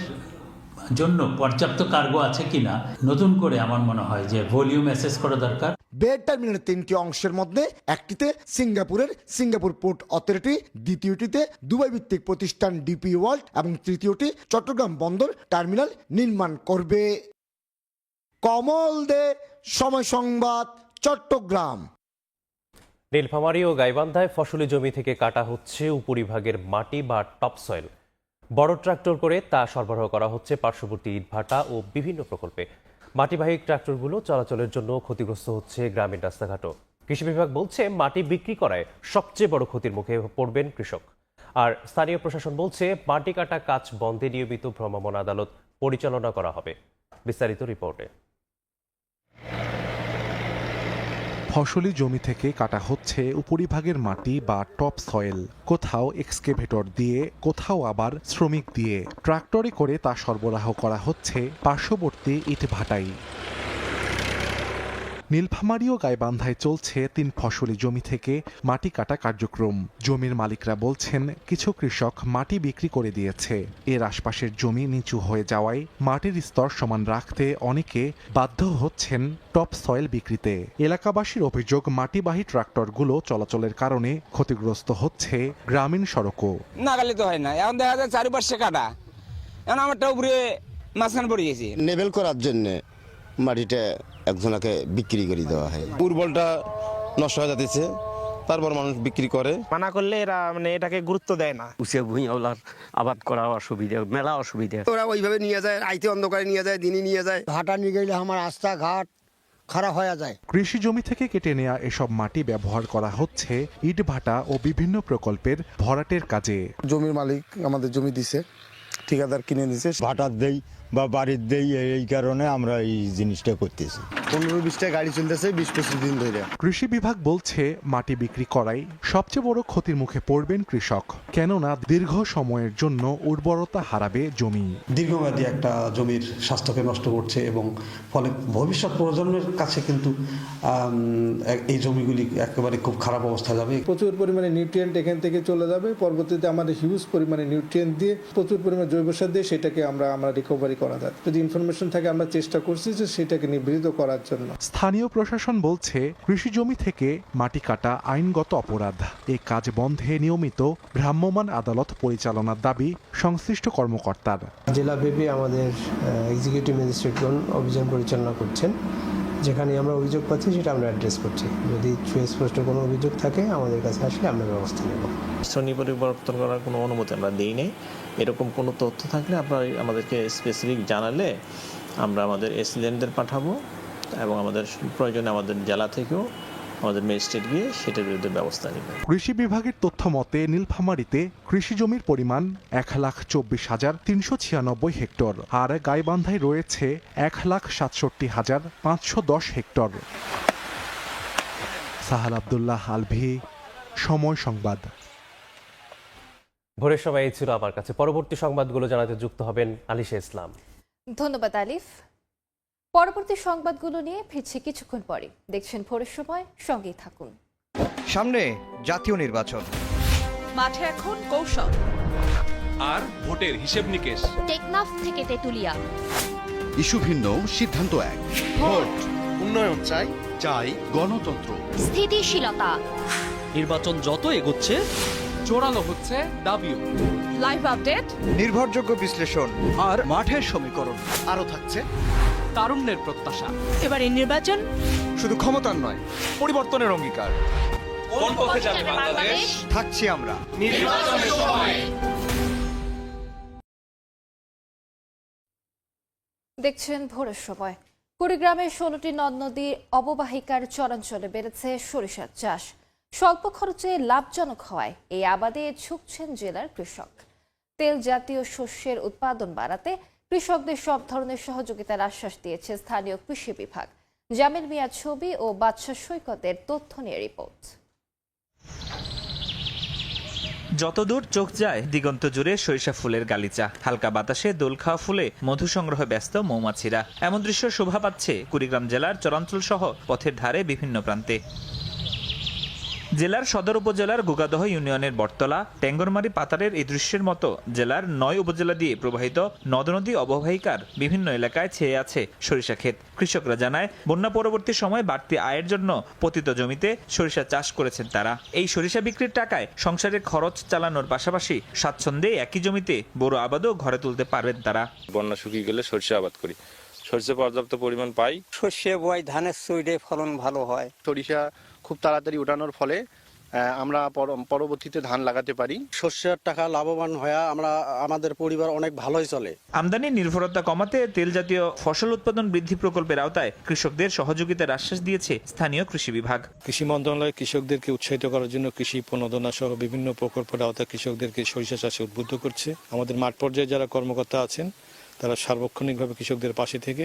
Speaker 6: জন্য পর্যাপ্ত কার্গো আছে কিনা নতুন করে আমার মনে হয় যে ভলিউম অ্যাসেস করা দরকার।
Speaker 2: বে টার্মিনালের 3টি অংশের মধ্যে একটিতে সিঙ্গাপুরের সিঙ্গাপুর পোর্ট অথরিটি, দ্বিতীয়টিতে দুবাই ভিত্তিক প্রতিষ্ঠান ডিপি ওয়ার্ল্ড এবং তৃতীয়টি চট্টগ্রাম বন্দর টার্মিনাল নির্মাণ করবে। কমল দে, সময় সংবাদ, চট্টগ্রাম।
Speaker 1: নীলফামারী ও গাইবান্ধায় ফসলি জমি থেকে কাটা হচ্ছে উপরিভাগের মাটি বা টপসয়েল। বড় ট্রাক্টর করে তা সরবরাহ করা হচ্ছে পার্শ্ববর্তী ইটভাটা ও বিভিন্ন প্রকল্পে। মাটিবাহী ট্রাক্টরগুলো চলাচলের জন্য ক্ষতিগ্রস্ত হচ্ছে গ্রামীণ রাস্তাঘাটও। কৃষি বিভাগ বলছে মাটি বিক্রি করায় সবচেয়ে বড় ক্ষতির মুখে পড়বেন কৃষক। আর স্থানীয় প্রশাসন বলছে মাটি কাটা কাজ বন্ধে নিয়মিত ভ্রাম্যমাণ আদালত পরিচালনা করা হবে। বিস্তারিত রিপোর্টে।
Speaker 7: ফসলি জমি থেকে কাটা হচ্ছে উপরিভাগের মাটি বা টপ সয়েল। কোথাও এক্সকেভেটর দিয়ে, কোথাও আবার শ্রমিক দিয়ে ট্রাক্টরে করে তা সরবরাহ করা হচ্ছে পার্শ্ববর্তী ইটভাটায়। নীলফামারী ও গাইবান্ধায় চলছে 3 ফসলি জমি থেকে মাটি কাটা কার্যক্রম। জমির মালিকরা বলছেন কিছু কৃষক মাটি বিক্রি করে দিয়েছে। এর আশপাশের জমি নিচু হয়ে যাওয়ায় মাটির স্তর সমান রাখতে অনেকে বাধ্য হচ্ছেন টপ সয়েল বিক্রিতে। এলাকাবাসীর অভিযোগ মাটিবাহী ট্রাক্টরগুলো চলাচলের কারণে ক্ষতিগ্রস্ত হচ্ছে গ্রামীণ সড়কও।
Speaker 12: নাগালে তো হয় না, এখন দেখা যায় চারিপাশে কাটা, এখন আমারটা উপরে মাঝখানে পড়ে গেছে।
Speaker 13: লেভেল করার জন্য মাটিটা একজনকে বিক্রি করে দেওয়া হয়। উর্বরটা নষ্ট হয়ে যাচ্ছে, তারপর মানুষ বিক্রি করে।
Speaker 22: মানা করলে এরা এটাকে গুরুত্ব দেয় না।
Speaker 25: উচিত ভুঁইয়াওলার আবাদ করা অসুবিধা, মেলা অসুবিধা।
Speaker 13: ওরা ওইভাবে নিয়ে যায়, আইতে অন্ধকারে নিয়ে যায়, দিনই নিয়ে যায়।
Speaker 2: ভাটা নিয়ে গেলে আমার রাস্তাঘাট খারাপ হয়ে যায়।
Speaker 7: কৃষি জমি থেকে কেটে নেওয়া এসব মাটি ব্যবহার করা হচ্ছে ইটভাটা ও বিভিন্ন প্রকল্পের ভরাটের কাজে।
Speaker 11: জমির মালিক আমাদের জমি দিছে, ঠিকাদার কিনে দিছে,
Speaker 30: ভাটার দেই বা বাড়ির দেই, এই কারণে আমরা এই জিনিসটা করতেছি।
Speaker 11: 15-20টা গাড়ি চলতেছে 20-25 দিন ধরে।
Speaker 7: কৃষি বিভাগ বলছে মাটি বিক্রি করাই সবচেয়ে বড় ক্ষতির মুখে পড়বেন কৃষক, কেননা দীর্ঘ সময়ের জন্য উর্বরতা হারাবে জমি।
Speaker 31: দীর্ঘমেয়াদী একটা জমির স্বাস্থ্যকে নষ্ট করছে এবং ফলে ভবিষ্যৎ প্রজন্মের কাছে কিন্তু এই জমিগুলি একেবারে খুব খারাপ অবস্থা যাবে।
Speaker 11: প্রচুর পরিমাণে নিউট্রিয়েন্ট এখান থেকে চলে যাবে, পরবর্তীতে আমাদের হিউজ পরিমাণে নিউট্রিয়েন্ট দিয়ে প্রচুর পরিমাণে
Speaker 31: জৈব সার দিয়ে সেটাকে আমরা রিকভারি করা যায়। যদি ইনফরমেশন থাকে আমরা চেষ্টা করছি যে সেটাকে নিবৃত করার জন্য।
Speaker 7: স্থানীয় প্রশাসন বলছে কৃষি জমি থেকে মাটি কাটা আইনগত অপরাধ। এই কাজ বন্ধে নিয়মিত ভ্রাম্যমাণ আদালত পরিচালনার দাবি সংশ্লিষ্ট কর্মকর্তার।
Speaker 4: জেলাব্যাপী আমাদের এক্সিকিউটিভ ম্যাজিস্ট্রেটগণ অভিযান পরিচালনা করছেন, যেখানে আমরা অভিযোগ পাচ্ছি সেটা আমরা অ্যাড্রেস করছি। যদি সুস্পষ্ট কোনো অভিযোগ থাকে আমাদের কাছে আসলে আমরা ব্যবস্থা নেব।
Speaker 22: শ্রেণী পরিবর্তন করার কোনো অনুমতি আমরা দিই নেই। এরকম কোনো তথ্য থাকলে আপনারা আমাদেরকে স্পেসিফিক জানালে আমরা আমাদের এসিডেন্টদের পাঠাবো এবং আমাদের প্রয়োজনে আমাদের জেলা থেকেও আমাদের ম্যাজিস্ট্রেট গিয়ে সেটার বিরুদ্ধে ব্যবস্থা নেবে।
Speaker 7: কৃষি বিভাগের তথ্য মতে নীলফামারীতে কৃষি জমির পরিমাণ 1,24,396 হেক্টর আর গাইবান্ধায় রয়েছে 1,67,510 হেক্টর। সাহাল আব্দুল্লাহ আলভি, সময় সংবাদ।
Speaker 1: ভোরের সময় এই ছিল আমার কাছে। পরবর্তী সংবাদগুলো জানাতে যুক্ত হবেন আলিশা ইসলাম।
Speaker 8: ধন্যবাদ আলিফ। পরবর্তী সংবাদগুলো নিয়ে ফিরছি কিছুক্ষণ পরে। দেখছেন ভোরের সময়, সঙ্গেই থাকুন।
Speaker 9: সামনে জাতীয় নির্বাচন,
Speaker 10: মাঠে এখন কৌশল
Speaker 14: আর ভোটের হিসেব নিকেশ।
Speaker 10: টেকনাফ থেকে তেতুলিয়া,
Speaker 15: ইস্যু ভিন্ন, সিদ্ধান্ত এক। ভোট। উন্নয়ন চাই, চাই গণতন্ত্র,
Speaker 10: স্থিতিশীলতা।
Speaker 14: নির্বাচন যত এগোচ্ছে জোরালো হচ্ছে দাবিও।
Speaker 10: লাইভ আপডেট,
Speaker 9: নির্ভরযোগ্য বিশ্লেষণ আর মাঠের সমীকরণ। আরও থাকছে
Speaker 14: তারুণ্যের প্রত্যাশা।
Speaker 10: এবার এই নির্বাচন
Speaker 9: শুধু ক্ষমতার নয়, পরিবর্তনের অঙ্গীকার।
Speaker 14: কোন পথে যাবে বাংলাদেশ?
Speaker 9: থাকছি আমরা
Speaker 14: নির্বাচনের সময়।
Speaker 8: দেখছেন ভোরের সময়। কুড়িগ্রামের 16টি নদ নদীর অববাহিকার চরাঞ্চলে বেড়েছে সরিষার চাষ। স্বল্প খরচে লাভজনক হওয়ায় এই আবাদে ঝুঁকছেন জেলার কৃষক। তেল জাতীয় শস্যের উৎপাদন বাড়াতে কৃষকদের সব ধরনের সহযোগিতার আশ্বাস দিয়েছে স্থানীয় কৃষি বিভাগ। জামিল মিয়া ছবি ও বাদশা সৈকতের তথ্য নিয়ে রিপোর্ট।
Speaker 16: যতদূর চোখ যায় দিগন্ত জুড়ে সরিষা ফুলের গালিচা, হালকা বাতাসে দোল খাওয়া ফুলে মধু সংগ্রহে ব্যস্ত মৌমাছিরা। এমন দৃশ্য শোভা পাচ্ছে কুড়িগ্রাম জেলার চরাঞ্চল সহ পথের ধারে বিভিন্ন প্রান্তে। জেলার সদর উপজেলার গোগাদহ ইউনিয়নের বটতলা, টেঙ্গরমারি, পাতারের এই দৃশ্যের মতো জেলার 9 উপজেলা দিয়ে প্রবাহিত নদ নদী অববাহিকার বিভিন্ন এলাকায় ছেয়ে আছে সরিষা ক্ষেত। কৃষকরা জানায় বন্যা পরবর্তী সময় বাড়তি আয়ের জন্য পতিত জমিতে সরিষা চাষ করেছেন তারা। এই সরিষা বিক্রির টাকায় সংসারের খরচ চালানোর পাশাপাশি স্বাচ্ছন্দ্যে একই জমিতে বড় আবাদও ঘরে তুলতে পারবেন তারা।
Speaker 17: বন্যা শুকিয়ে গেলে সরিষা আবাদ করি, সরিষা পর্যাপ্ত পরিমাণ পাই।
Speaker 18: সর্ষে বয়, ধানের সুইডে ফলন ভালো হয়।
Speaker 24: সরিষা খুব তাড়াতাড়ি ওঠানোর ফলে আমরা পরবর্তীতে ধান লাগাতে পারি।
Speaker 4: শস্যের টাকা লাভবান হয়ে আমাদের পরিবার অনেক ভালোই চলে।
Speaker 16: আমদানি নির্ভরতা কমাতে তেল জাতীয় ফসল উৎপাদন বৃদ্ধি প্রকল্পের আওতায় কৃষকদের সহযোগিতার আশ্বাস দিয়েছে স্থানীয় কৃষি বিভাগ।
Speaker 24: কৃষি মন্ত্রণালয় কৃষকদেরকে উৎসাহিত করার জন্য কৃষি প্রণোদনা সহ বিভিন্ন প্রকল্পের আওতায় কৃষকদেরকে সরিষা চাষে উদ্বুদ্ধ করছে। আমাদের মাঠ পর্যায়ে যারা কর্মকর্তা আছেন তারা সার্বক্ষণিকভাবে কৃষকদের পাশে থেকে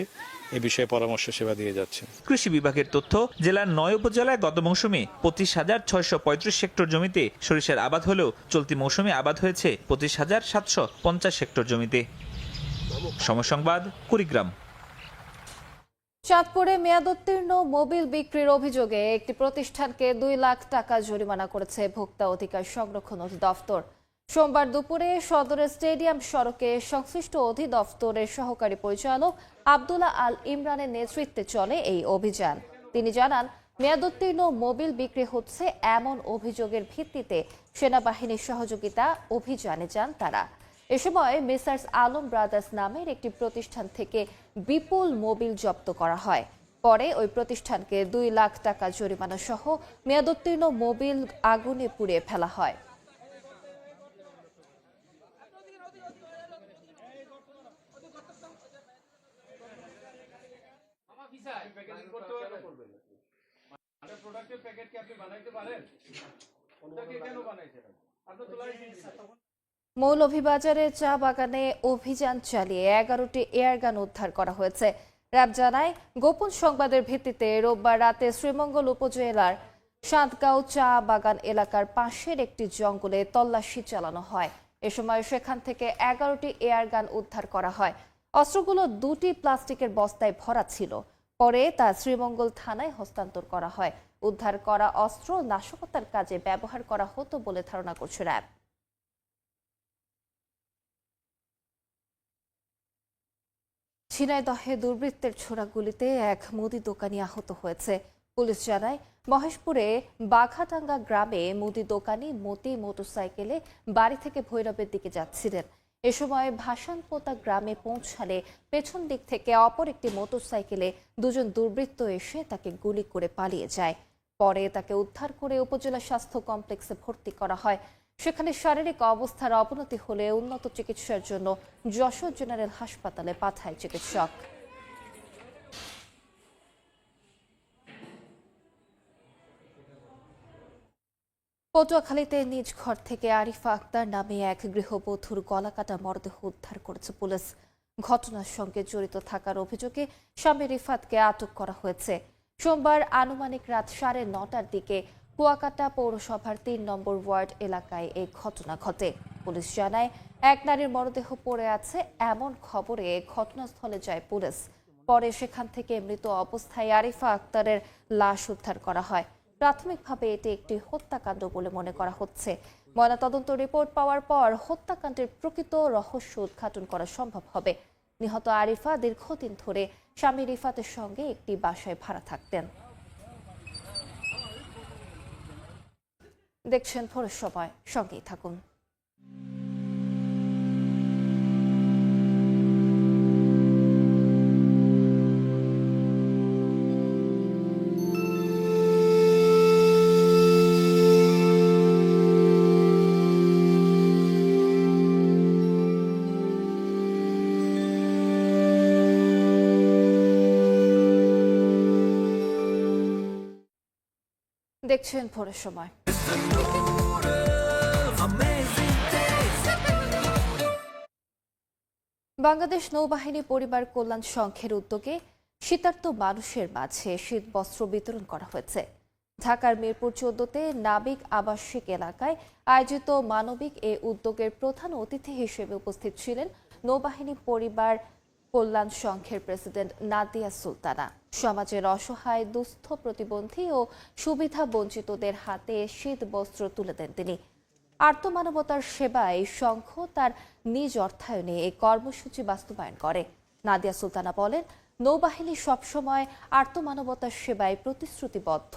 Speaker 24: এ বিষয়ে পরামর্শ সেবা দিয়ে যাচ্ছে।
Speaker 16: কৃষি বিভাগের তথ্য, জেলার 9 উপজেলায় গত মৌসুমে 25,635 হেক্টর জমিতে সরিষার আবাদ হলেও চলতি মৌসুমে আবাদ হয়েছে 25,750 হেক্টর জমিতে। সময় সংবাদ, কুড়িগ্রাম।
Speaker 8: চাঁদপুরে মেয়াদোত্তীর্ণ মোবিল বিক্রির অভিযোগে একটি প্রতিষ্ঠানকে 2 লাখ টাকা জরিমানা করেছে ভোক্তা অধিকার সংরক্ষণ অধিদপ্তর। সোমবার দুপুরে সদরের স্টেডিয়াম সড়কে সংশ্লিষ্ট অধিদপ্তরের সহকারী পরিচালক আব্দুল্লাহ আল ইমরানের নেতৃত্বে চলে এই অভিযান। তিনি জানান, মেয়াদোত্তীর্ণ মোবিল বিক্রি হচ্ছে এমন অভিযোগের ভিত্তিতে সেনাবাহিনীর সহযোগিতা অভিযানে যান তারা। এ সময় মেসার্স আলম ব্রাদার্স নামের একটি প্রতিষ্ঠান থেকে বিপুল মোবিল জব্দ করা হয়। পরে ওই প্রতিষ্ঠানকে 2 লাখ টাকা জরিমানা সহ মেয়াদোত্তীর্ণ মোবিল আগুনে পুড়িয়ে ফেলা হয়। মৌলভীবাজারে চা বাগানে অভিযান চালিয়ে 11টি এয়ারগান উদ্ধার করা হয়েছে। র্যাব জানায়, গোপন সংবাদের ভিত্তিতে রোববার রাতে শ্রীমঙ্গল উপজেলার সাতগাঁও চা বাগান এলাকার পাশের একটি জঙ্গলে তল্লাশি চালানো হয়। এ সময় সেখান থেকে 11টি এয়ারগান উদ্ধার করা হয়। অস্ত্রগুলো 2টি প্লাস্টিকের বস্তায় ভরা ছিল। পরে তা শ্রীমঙ্গল থানায় হস্তান্তর করা হয়। উদ্ধার করা অস্ত্র নাশকতার কাজে ব্যবহার করা হতো বলে ধারণা করছে র্যাব। ঝিনাইদহে দুর্বৃত্তের ছোড়া গুলিতে এক মুদি দোকানি আহত হয়েছে। পুলিশ জানায়, মহেশপুরে বাঘাটাঙ্গা গ্রামে মুদি দোকানি মতি মোটরসাইকেলে বাড়ি থেকে ভৈরবের দিকে যাচ্ছিলেন। এ সময় ভাসানপোতা গ্রামে পৌঁছালে পেছন দিক থেকে অপর একটি মোটরসাইকেলে দুজন দুর্বৃত্ত এসে তাকে গুলি করে পালিয়ে যায়। পরে তাকে উদ্ধার করে উপজেলা স্বাস্থ্য কমপ্লেক্সে ভর্তি করা হয়। সেখানে শারীরিক অবস্থার অবনতি হলে উন্নত চিকিৎসার জন্য যশোর জেনারেল হাসপাতালে পাঠায় চিকিৎসক। পটুয়াখালীতে নিজ ঘর থেকে আরিফা আক্তার নামে এক গৃহবধূর গলাকাটা মরদেহ উদ্ধার করেছে পুলিশ। ঘটনার সঙ্গে জড়িত থাকার অভিযোগে স্বামী রিফাতকে আটক করা হয়েছে। সোমবার আনুমানিক রাত 9:30টার দিকে কুয়াকাটা পৌরসভার 3 নম্বর ওয়ার্ড এলাকায় এই ঘটনা ঘটে। পুলিশ জানায়, এক নারীর মরদেহ পড়ে আছে এমন খবরে ঘটনাস্থলে যায় পুলিশ। পরে সেখান থেকে মৃত অবস্থায় আরিফা আক্তারের লাশ উদ্ধার করা হয়। প্রাথমিকভাবে এটি একটি হত্যাকাণ্ড বলে মনে করা হচ্ছে। ময়নাতদন্ত রিপোর্ট পাওয়ার পর হত্যাকাণ্ডের প্রকৃত রহস্য উদ্ঘাটন করা সম্ভব হবে। নিহত আরিফা দীর্ঘদিন ধরে স্বামী রিফাতের সঙ্গে একটি বাসায় ভাড়া থাকতেন। দেখছেন ভোরের সময়, সঙ্গেই থাকুন। দেখছেন ভোরের সময়। বাংলাদেশ নৌবাহিনী পরিবার কল্যাণ সংঘের উদ্যোগে শীতার্ত মানুষের মাঝে শীত বস্ত্র বিতরণ করা হয়েছে। ঢাকার মিরপুর 14-তে নাবিক আবাসিক এলাকায় আয়োজিত মানবিক এ উদ্যোগের প্রধান অতিথি হিসেবে উপস্থিত ছিলেন নৌবাহিনী পরিবার কল্যাণ সংঘের প্রেসিডেন্ট নাদিয়া সুলতানা। সমাজের অসহায়, দুস্থ, প্রতিবন্ধী ও সুবিধা বঞ্চিতদের হাতে শীত বস্ত্র তুলে দেন তিনি। আর্তমানবতার সেবায় সংঘ তার নিজ অর্থায়নে এই কর্মসূচি বাস্তবায়ন করে। নাদিয়া সুলতানা বলেন, নৌবাহিনী সবসময় আর্তমানবতার সেবায় প্রতিশ্রুতিবদ্ধ।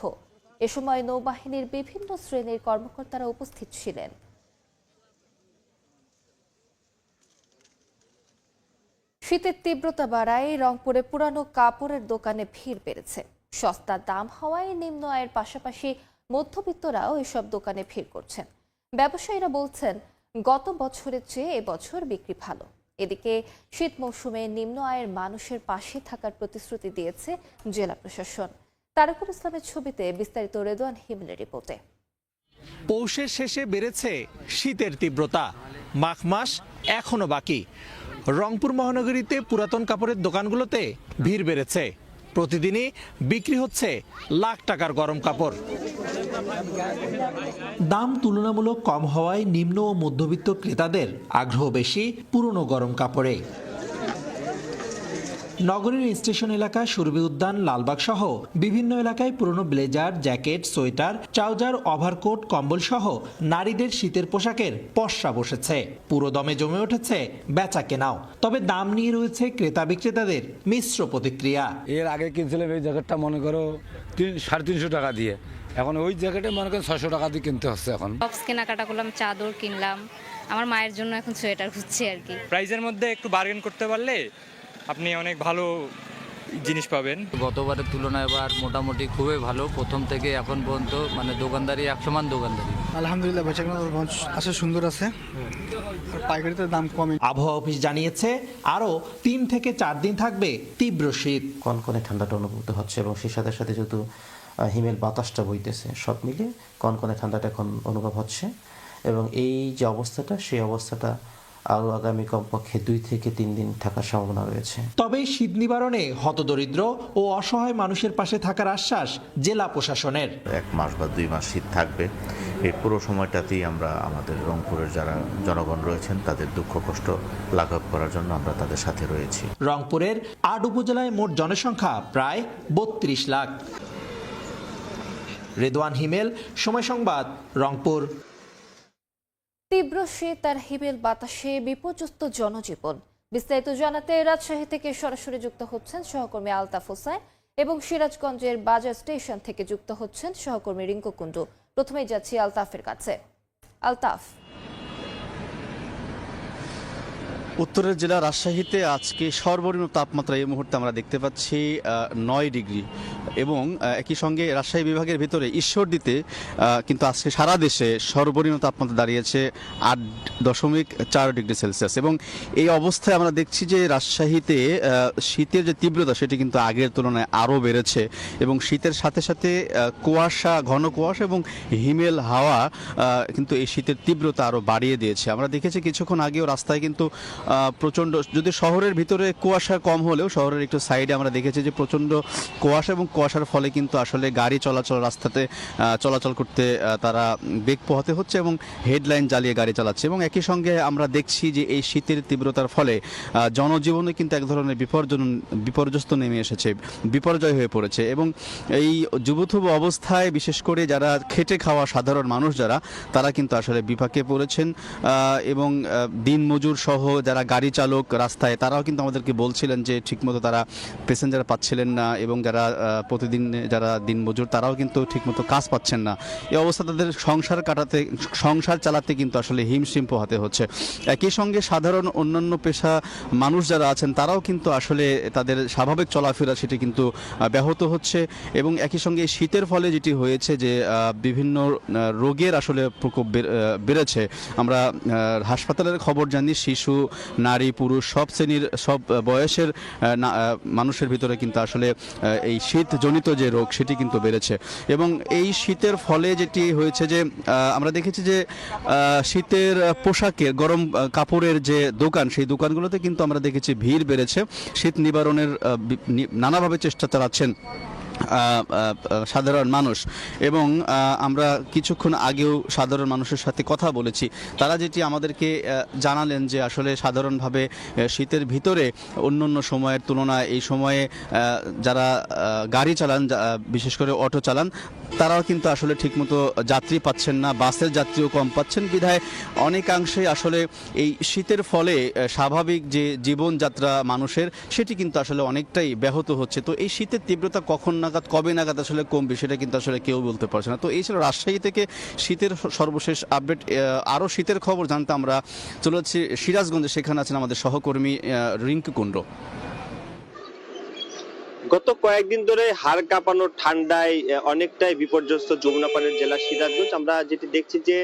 Speaker 8: এ সময় নৌবাহিনীর বিভিন্ন শ্রেণীর কর্মকর্তারা উপস্থিত ছিলেন। শীতের তীব্রতা বাড়ায় রংপুরে পুরানো কাপড়ের দোকানে ভিড় বেড়েছে। সস্তা দাম হওয়ায় নিম্ন আয়ের পাশাপাশি মধ্যবিত্তরাও এসব দোকানে ভিড় করছেন। ব্যবসায়ীরা বলছেন, গত বছরের চেয়ে এবছর বিক্রি ভালো। এদিকে শীত মৌসুমে নিম্ন আয়ের মানুষের পাশে থাকার প্রতিশ্রুতি দিয়েছে জেলা প্রশাসন। তারেকুল ইসলামের ছবিতে বিস্তারিত রেদওয়ান হিমেলের রিপোর্টে।
Speaker 3: পৌষের শেষে বেড়েছে শীতের তীব্রতা, মাঘ মাস এখনো বাকি। রংপুর মহানগরীতে পুরাতন কাপড়ের দোকানগুলোতে ভিড় বেড়েছে। প্রতিদিনই বিক্রি হচ্ছে লাখ টাকার গরম কাপড়। দাম তুলনামূলক কম হওয়ায় নিম্ন ও মধ্যবিত্ত ক্রেতাদের আগ্রহ বেশি পুরনো গরম কাপড়ে। নগরীর স্টেশন এলাকা, সুরভি উদ্যান, লালবাগ সহ বিভিন্ন এলাকায় পুরনো blazer, jacket, sweater, trouser, overcoat, কম্বল সহ নারীদের শীতের পোশাকের পসরা বসেছে। পুরো দমে জমে উঠেছে বেচা কেনাও। তবে দাম নিয়ে রয়েছে ক্রেতা বিক্রেতাদের মিশ্র প্রতিক্রিয়া।
Speaker 5: এর আগে কিনছিলাম এই জ্যাকেটটা মনে করো 350 টাকা দিয়ে, এখন ওই জ্যাকেটে মনে করেন 600 টাকা দিয়ে কিনতে হচ্ছে। এখন
Speaker 6: কেনাকাটা করলাম, চাদর কিনলাম, আমার মায়ের জন্য এখন সোয়েটার খুঁজছি আর কি।
Speaker 19: প্রাইসের মধ্যে একটু বার্গেন করতে পারলে আপনি অনেক ভালো জিনিস পাবেন।
Speaker 20: গতবারের তুলনায় এবার মোটামুটি খুবই ভালো, প্রথম থেকে এখন পর্যন্ত মানে দোকানদারি একসমান দোকানদারি।
Speaker 21: আলহামদুলিল্লাহ বেচাকেনা আছে, সুন্দর আছে, আর পাইকারিতে দাম কমে।
Speaker 3: আবহাওয়া অফিস জানিয়েছে আরো 3 থেকে 4 দিন থাকবে তীব্র শীত।
Speaker 23: কনকনে ঠান্ডাটা অনুভূত হচ্ছে এবং সেই সাথে সাথে যেহেতু হিমেল বাতাসটা বইতেছে, সব মিলে কনকনে ঠান্ডাটা এখন অনুভব হচ্ছে। এবং এই যে অবস্থাটা, সেই অবস্থাটা আরও আগামী কমপক্ষে 2 থেকে 3 দিন থাকার সম্ভাবনা রয়েছে।
Speaker 3: তবে শীত নিবারণে হতদরিদ্র ও অসহায় মানুষের পাশে থাকার আশ্বাস জেলা প্রশাসনের।
Speaker 26: 1 মাস বা 2 মাস শীত থাকবে, এই পুরো সময়টাতেই আমরা আমাদের রংপুরের যারা জনগণ রয়েছেন তাদের দুঃখ কষ্ট লাঘব করার জন্য আমরা তাদের সাথে রয়েছি।
Speaker 3: রংপুরের 8 উপজেলায় মোট জনসংখ্যা প্রায় 32 লাখ। রেদওয়ান হিমেল, সময় সংবাদ, রংপুর।
Speaker 8: তীব্র শীত আর হিমেল বাতাসে বিপর্যস্ত জনজীবন। বিস্তারিত জানাতে রাজশাহী থেকে সরাসরি যুক্ত হচ্ছেন সহকর্মী আলতাফ হোসেন এবং সিরাজগঞ্জের বাজার স্টেশন থেকে যুক্ত হচ্ছেন সহকর্মী রিঙ্কু কুণ্ডু। প্রথমেই যাচ্ছি আলতাফের কাছে। আলতাফ,
Speaker 2: উত্তরের জেলা রাজশাহীতে আজকে সর্বনিম্ন তাপমাত্রা এই মুহূর্তে আমরা দেখতে পাচ্ছি 9 ডিগ্রি এবং একই সঙ্গে রাজশাহী বিভাগের ভিতরে ঈশ্বরদীতে কিন্তু আজকে সারা দেশে সর্বনিম্ন তাপমাত্রা দাঁড়িয়েছে 8.4 ডিগ্রি সেলসিয়াস এবং এই অবস্থায় আমরা দেখছি যে রাজশাহীতে শীতের যে তীব্রতা সেটি কিন্তু আগের তুলনায় আরও বেড়েছে এবং শীতের সাথে সাথে কুয়াশা, ঘন কুয়াশা এবং হিমেল হাওয়া কিন্তু এই শীতের তীব্রতা আরও বাড়িয়ে দিয়েছে। আমরা দেখেছি কিছুক্ষণ আগেও রাস্তায় কিন্তু প্রচণ্ড, যদি শহরের ভিতরে কুয়াশা কম হলেও শহরের একটু সাইডে আমরা দেখেছি যে প্রচণ্ড কুয়াশা এবং কুয়াশার ফলে কিন্তু আসলে গাড়ি চলাচল, রাস্তাতে চলাচল করতে তারা বেগ পোহাতে হচ্ছে এবং হেডলাইন জ্বালিয়ে গাড়ি চালাচ্ছে এবং একই সঙ্গে আমরা দেখছি যে এই শীতের তীব্রতার ফলে জনজীবনে কিন্তু এক ধরনের বিপর্যস্ত নেমে এসেছে, বিপর্যয় হয়ে পড়েছে এবং এই যুবথুব অবস্থায় বিশেষ করে যারা খেটে খাওয়া সাধারণ মানুষ যারা, তারা কিন্তু আসলে বিপাকে পড়েছেন এবং দিনমজুর সহ যারা গাড়ি চালক রাস্তায়, তারাও কিন্তু আমাদেরকে বলছিলেন যে ঠিকমতো তারা প্যাসেঞ্জার পাচ্ছিলেন না এবং যারা প্রতিদিন যারা দিনমজুর তারাও কিন্তু ঠিকমতো কাজ পাচ্ছেন না। এই অবস্থা তাদের সংসার চালাতে কিন্তু আসলে হিমশিম পোহাতে হচ্ছে। একই সঙ্গে সাধারণ অন্যান্য পেশা মানুষ যারা আছেন তারাও কিন্তু আসলে তাদের স্বাভাবিক চলাফেরা সেটি কিন্তু ব্যাহত হচ্ছে এবং একই সঙ্গে শীতের ফলে যেটি হয়েছে যে বিভিন্ন রোগের আসলে প্রকোপ বেড়েছে। আমরা হাসপাতালের খবর জানি, শিশু, নারী, পুরুষ সব শ্রেণীর, সব বয়সের মানুষের ভিতরে কিন্তু আসলে এই শীতজনিত যে রোগ সেটি কিন্তু বেড়েছে এবং এই শীতের ফলে যেটি হয়েছে যে আমরা দেখেছি যে শীতের পোশাকের, গরম কাপড়ের যে দোকান, সেই দোকানগুলোতে কিন্তু আমরা দেখেছি ভিড় বেড়েছে। শীত নিবারণের নানাভাবে চেষ্টা চালাচ্ছেন সাধারণ মানুষ এবং আমরা কিছুক্ষণ আগেও সাধারণ মানুষের সাথে কথা বলেছি। তারা যেটি আমাদেরকে জানালেন যে আসলে সাধারণভাবে শীতের ভিতরে অন্য সময়ের তুলনায় এই সময়ে যারা গাড়ি চালান, বিশেষ করে অটো চালান, তারাও কিন্তু আসলে ঠিকমতো যাত্রী পাচ্ছেন না, বাসের যাত্রীও কম পাচ্ছেন, বিধায় অনেকাংশে আসলে এই শীতের ফলে স্বাভাবিক যে জীবনযাত্রা মানুষের সেটি কিন্তু আসলে অনেকটাই ব্যাহত হচ্ছে। তো এই শীতের তীব্রতা কখন নাগাদ, কবে নাগাদ আসলে কমবে সেটা কিন্তু আসলে কেউ বলতে পারছে না। তো এই ছিল রাজশাহী থেকে শীতের সর্বশেষ আপডেট। আরও শীতের খবর জানতে আমরা চলে যাচ্ছি সিরাজগঞ্জে, সেখানে আছেন আমাদের সহকর্মী রিঙ্কু কুণ্ডু।
Speaker 11: গত কয়েকদিন ধরে হাড় কাঁপানো ঠান্ডায় অনেকটাই বিপর্যস্ত যমুনা পাড়ের জেলা সিরাজগঞ্জ। আমরা যেটি দেখছি যে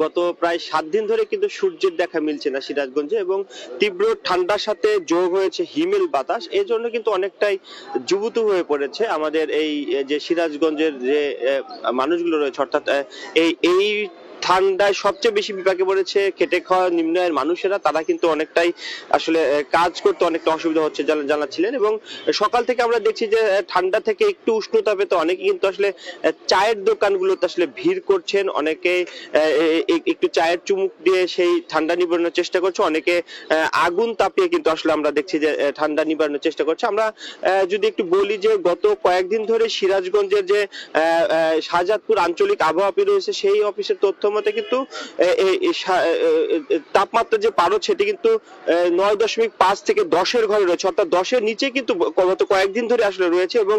Speaker 11: গত প্রায় 7 দিন ধরে কিন্তু সূর্যের দেখা মিলছে না সিরাজগঞ্জে এবং তীব্র ঠান্ডার সাথে যোগ হয়েছে হিমেল বাতাস। এই জন্য কিন্তু অনেকটাই যুবতু হয়ে পড়েছে আমাদের এই যে সিরাজগঞ্জের যে মানুষগুলো রয়েছে, অর্থাৎ এই ঠান্ডায় সবচেয়ে বেশি বিপাকে পড়েছে খেটে খাওয়া নিম্ন আয়ের মানুষেরা। তারা কিন্তু অনেকটাই আসলে কাজ করতে অনেকটা অসুবিধা হচ্ছে জানাচ্ছিলেন এবং সকাল থেকে আমরা দেখছি যে ঠান্ডা থেকে একটু উষ্ণতা পেতে অনেকে কিন্তু আসলে চায়ের দোকানগুলোতে আসলে ভিড় করছেন। অনেকে একটু চায়ের চুমুক দিয়ে সেই ঠান্ডা নিবারণের চেষ্টা করছে, অনেকে আগুন তাপিয়ে কিন্তু আসলে আমরা দেখছি যে ঠান্ডা নিবারণের চেষ্টা করছে। আমরা যদি একটু বলি যে গত কয়েকদিন ধরে সিরাজগঞ্জের যে শাহজাদপুর আঞ্চলিক আবহাওয়া অফিস রয়েছে, সেই অফিসের তথ্য মতে কিন্তু তাপমাত্রা যে পারদ সেটি কিন্তু 9.5 থেকে 10-এর ঘরে রয়েছে, অর্থাৎ 10-এর নিচে কিন্তু গত কয়েকদিন ধরে আসলে রয়েছে এবং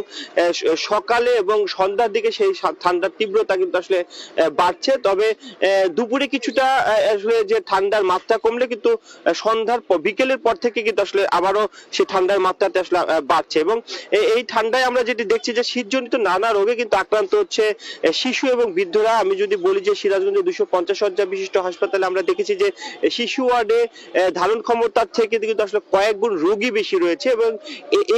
Speaker 11: সকালে এবং সন্ধ্যার দিকে সেই ঠান্ডার তীব্রতা কিন্তু আসলে বাড়ছে। তবে দুপুরে কিছুটা আসলে যে ঠান্ডার মাত্রা কমলে কিন্তু সন্ধ্যার বিকেলের পর থেকে কিন্তু আসলে আবারও সেই ঠান্ডার মাত্রাতে আসলে বাড়ছে এবং এই ঠান্ডায় আমরা যেটি দেখছি যে শীতজনিত নানা রোগে কিন্তু আক্রান্ত হচ্ছে শিশু এবং বৃদ্ধরা। আমি যদি বলি যে সিরাজগঞ্জে 250 শয্যা বিশিষ্ট হাসপাতালে আমরা দেখেছি যে শিশু ওয়ার্ডে ধারণ ক্ষমতার থেকে কিন্তু আসলে কয়েক গুণ রোগী বেশি রয়েছে এবং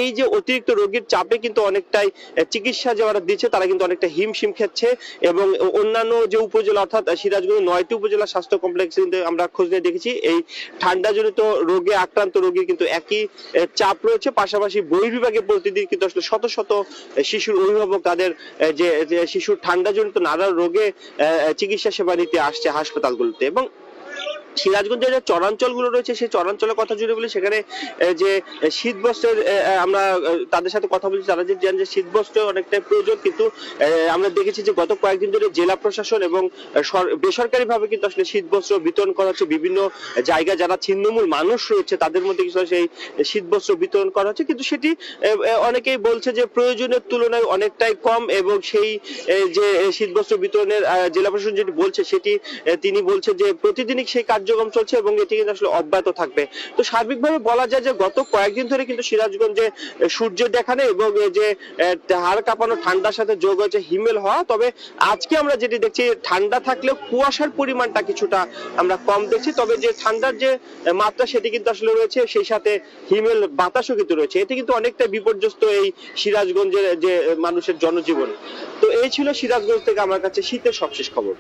Speaker 11: এই যে অতিরিক্ত রোগীর চাপে কিন্তু অনেকটাই চিকিৎসা যারা দিচ্ছে তারা কিন্তু অনেকটা হিমশিম খাচ্ছে এবং অন্যান্য যে উপজেলা, অর্থাৎ সিরাজগঞ্জ 9টি উপজেলা স্বাস্থ্য কমপ্লেক্সে কিন্তু আমরা খোঁজ নিয়ে দেখেছি এই ঠান্ডাজনিত রোগে আক্রান্ত রোগীর কিন্তু একই চাপ রয়েছে। পাশাপাশি বহির্বিভাগে প্রতিদিন কিন্তু আসলে শত শত শিশুর অভিভাবক তাদের যে শিশুর ঠান্ডাজনিত নানা রোগে চিকিৎসা সেবা নিতে আসছে হাসপাতালগুলোতে এবং সিরাজগঞ্জের যে চরাঞ্চলগুলো রয়েছে সেই চরাঞ্চলের কথা জুড়ে বলি, সেখানে যে শীত বস্ত্রের আমরা তাদের সাথে কথা বলছি, তারা যে জানেন যে শীত বস্ত্র অনেকটাই প্রয়োজন, কিন্তু আমরা দেখেছি যে গত কয়েকদিন ধরে জেলা প্রশাসন এবং বেসরকারি ভাবে কিন্তু আসলে শীত বস্ত্র বিতরণ করা হচ্ছে। বিভিন্ন জায়গায় যারা ছিন্নমূল মানুষ রয়েছে তাদের মধ্যে কিছু সেই শীত বস্ত্র বিতরণ করা হচ্ছে, কিন্তু সেটি অনেকেই বলছে যে প্রয়োজনের তুলনায় অনেকটাই কম, এবং সেই যে শীত বস্ত্র বিতরণের জেলা প্রশাসন যেটি বলছে সেটি তিনি বলছে যে প্রতিদিনই সেই কার্যক্রম চলছে এবং এটি কিন্তু আসলে অব্যাহত থাকবে। তো সার্বিকভাবে বলা যায় যে গত কয়েকদিন ধরে কিন্তু সিরাজগঞ্জে সূর্যের দেখা নেই এবং যে হাড় কাঁপানো ঠান্ডার সাথে যোগ হয়েছে হিমেল হওয়া। তবে আজকে আমরা যেটি দেখছি ঠান্ডা থাকলেও কুয়াশার পরিমাণটা কিছুটা আমরা কম দেখছি, তবে যে ঠান্ডার যে মাত্রা সেটি কিন্তু আসলে রয়েছে, সেই সাথে হিমেল বাতাসও কিন্তু রয়েছে। এতে কিন্তু অনেকটা বিপর্যস্ত এই সিরাজগঞ্জের যে মানুষের জনজীবন। তো এই ছিল সিরাজগঞ্জ থেকে আমার কাছে শীতের সবশেষ খবর।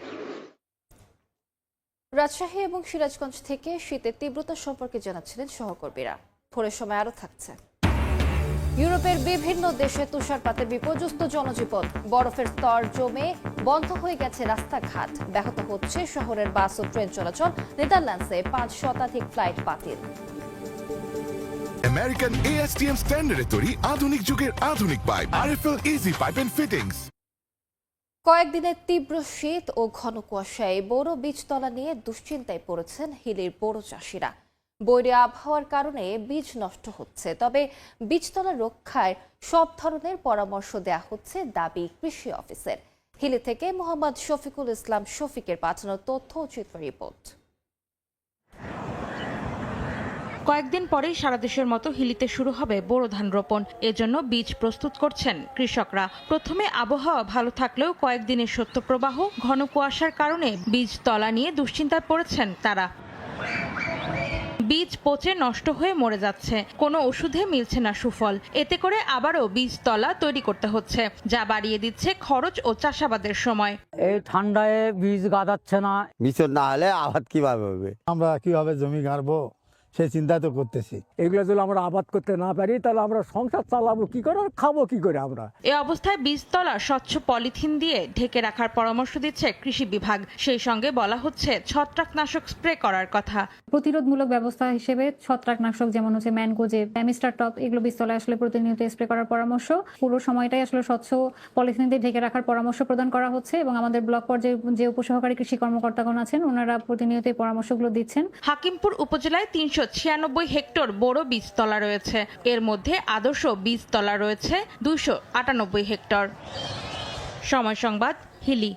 Speaker 8: রাজশাহী এবং সিরাজগঞ্জ থেকে শীতের তীব্রতা সম্পর্কে জানাচ্ছিলেন সহকর্মীরা। ভোরের সময় আরো থাকছে। ইউরোপের বিভিন্ন দেশে তুষারপাতে বিপর্যস্ত জনজীবন, বরফের স্তর জমে বন্ধ হয়ে গেছে রাস্তাঘাট, ব্যাহত হচ্ছে শহরের বাস ও ট্রেন চলাচল। নেদারল্যান্ডসে 5 শতাধিক ফ্লাইট বাতিল।
Speaker 1: আমেরিকান ASTM স্ট্যান্ডার্ডে তৈরি আধুনিক যুগের আধুনিক pipe, RFL easy pipe and fittings.
Speaker 8: কয়েকদিনের তীব্র শীত ও ঘন কুয়াশায় বোরো বীজতলা নিয়ে দুশ্চিন্তায় পড়েছেন হিলির বোরো চাষিরা। বৈরী আবহাওয়ার কারণে বীজ নষ্ট হচ্ছে, তবে বীজতলা রক্ষায় সব ধরনের পরামর্শ দেয়া হচ্ছে দাবি কৃষি অফিসের। হিলি থেকে মোহাম্মদ শফিকুল ইসলাম শফিকের পাঠানো তথ্য ও চিত্র রিপোর্ট।
Speaker 7: কয়েকদিন পরেই সারা দেশের মতো হিলিতে শুরু হবে বোরো ধান রোপণ। এজন্য বীজ প্রস্তুত করছেন কৃষকরা। প্রথমে আবহাওয়া ভালো থাকলেও কয়েকদিনের শৈত্যপ্রবাহ, ঘন কুয়াশার কারণে বীজ তলা নিয়ে দুশ্চিন্তায় পড়েছেন তারা। বীজ পচে নষ্ট হয়ে মরে যাচ্ছে, কোনো ওষুধে মিলছে না সুফল। এতে করে আবারও বীজ তলা তৈরি করতে হচ্ছে, যা বাড়িয়ে দিচ্ছে খরচ ও চাষাবাদের সময়।
Speaker 12: এই ঠান্ডায় বীজ গাদাচ্ছে না,
Speaker 13: বীজ না হলে আবাদ কিভাবে হবে?
Speaker 22: আমরা কিভাবে জমি গাড়বো সে চিন্তা তো করতেছি। এগুলো যদি আমরা আবাদ করতে না পারি তাহলে আমরা সংসার চালাবো কি করে, খাবো কি করে আমরা?
Speaker 7: এ অবস্থায় বীজতলা স্বচ্ছ পলিথিন দিয়ে ঢেকে রাখার পরামর্শ দিচ্ছে কৃষি বিভাগ। সেই সঙ্গে বলা হচ্ছে ছত্রাকনাশক স্প্রে করার কথা।
Speaker 25: প্রতিরোধমূলক ব্যবস্থা হিসেবে ছত্রাকনাশক যেমন হচ্ছে ম্যানকোজেব, মিস্টার টপ, এগুলো বীজতলায় আসলে প্রতিনিয়ত স্প্রে করার পরামর্শ। পুরো সময়টাই আসলে স্বচ্ছ পলিথিন দিয়ে ঢেকে রাখার পরামর্শ প্রদান করা হচ্ছে এবং আমাদের ব্লক পর্যায়ে যে উপসহকারী কৃষি কর্মকর্তাগণ আছেন ওনারা প্রতিনিয়ত এই পরামর্শগুলো দিচ্ছেন।
Speaker 7: হাকিমপুর উপজেলায় 396 হেক্টর বোরো বীজতলা রয়েছে। এর মধ্যে আদর্শ বীজতলা রয়েছে 298 হেক্টর। সময় সংবাদ, হিলি।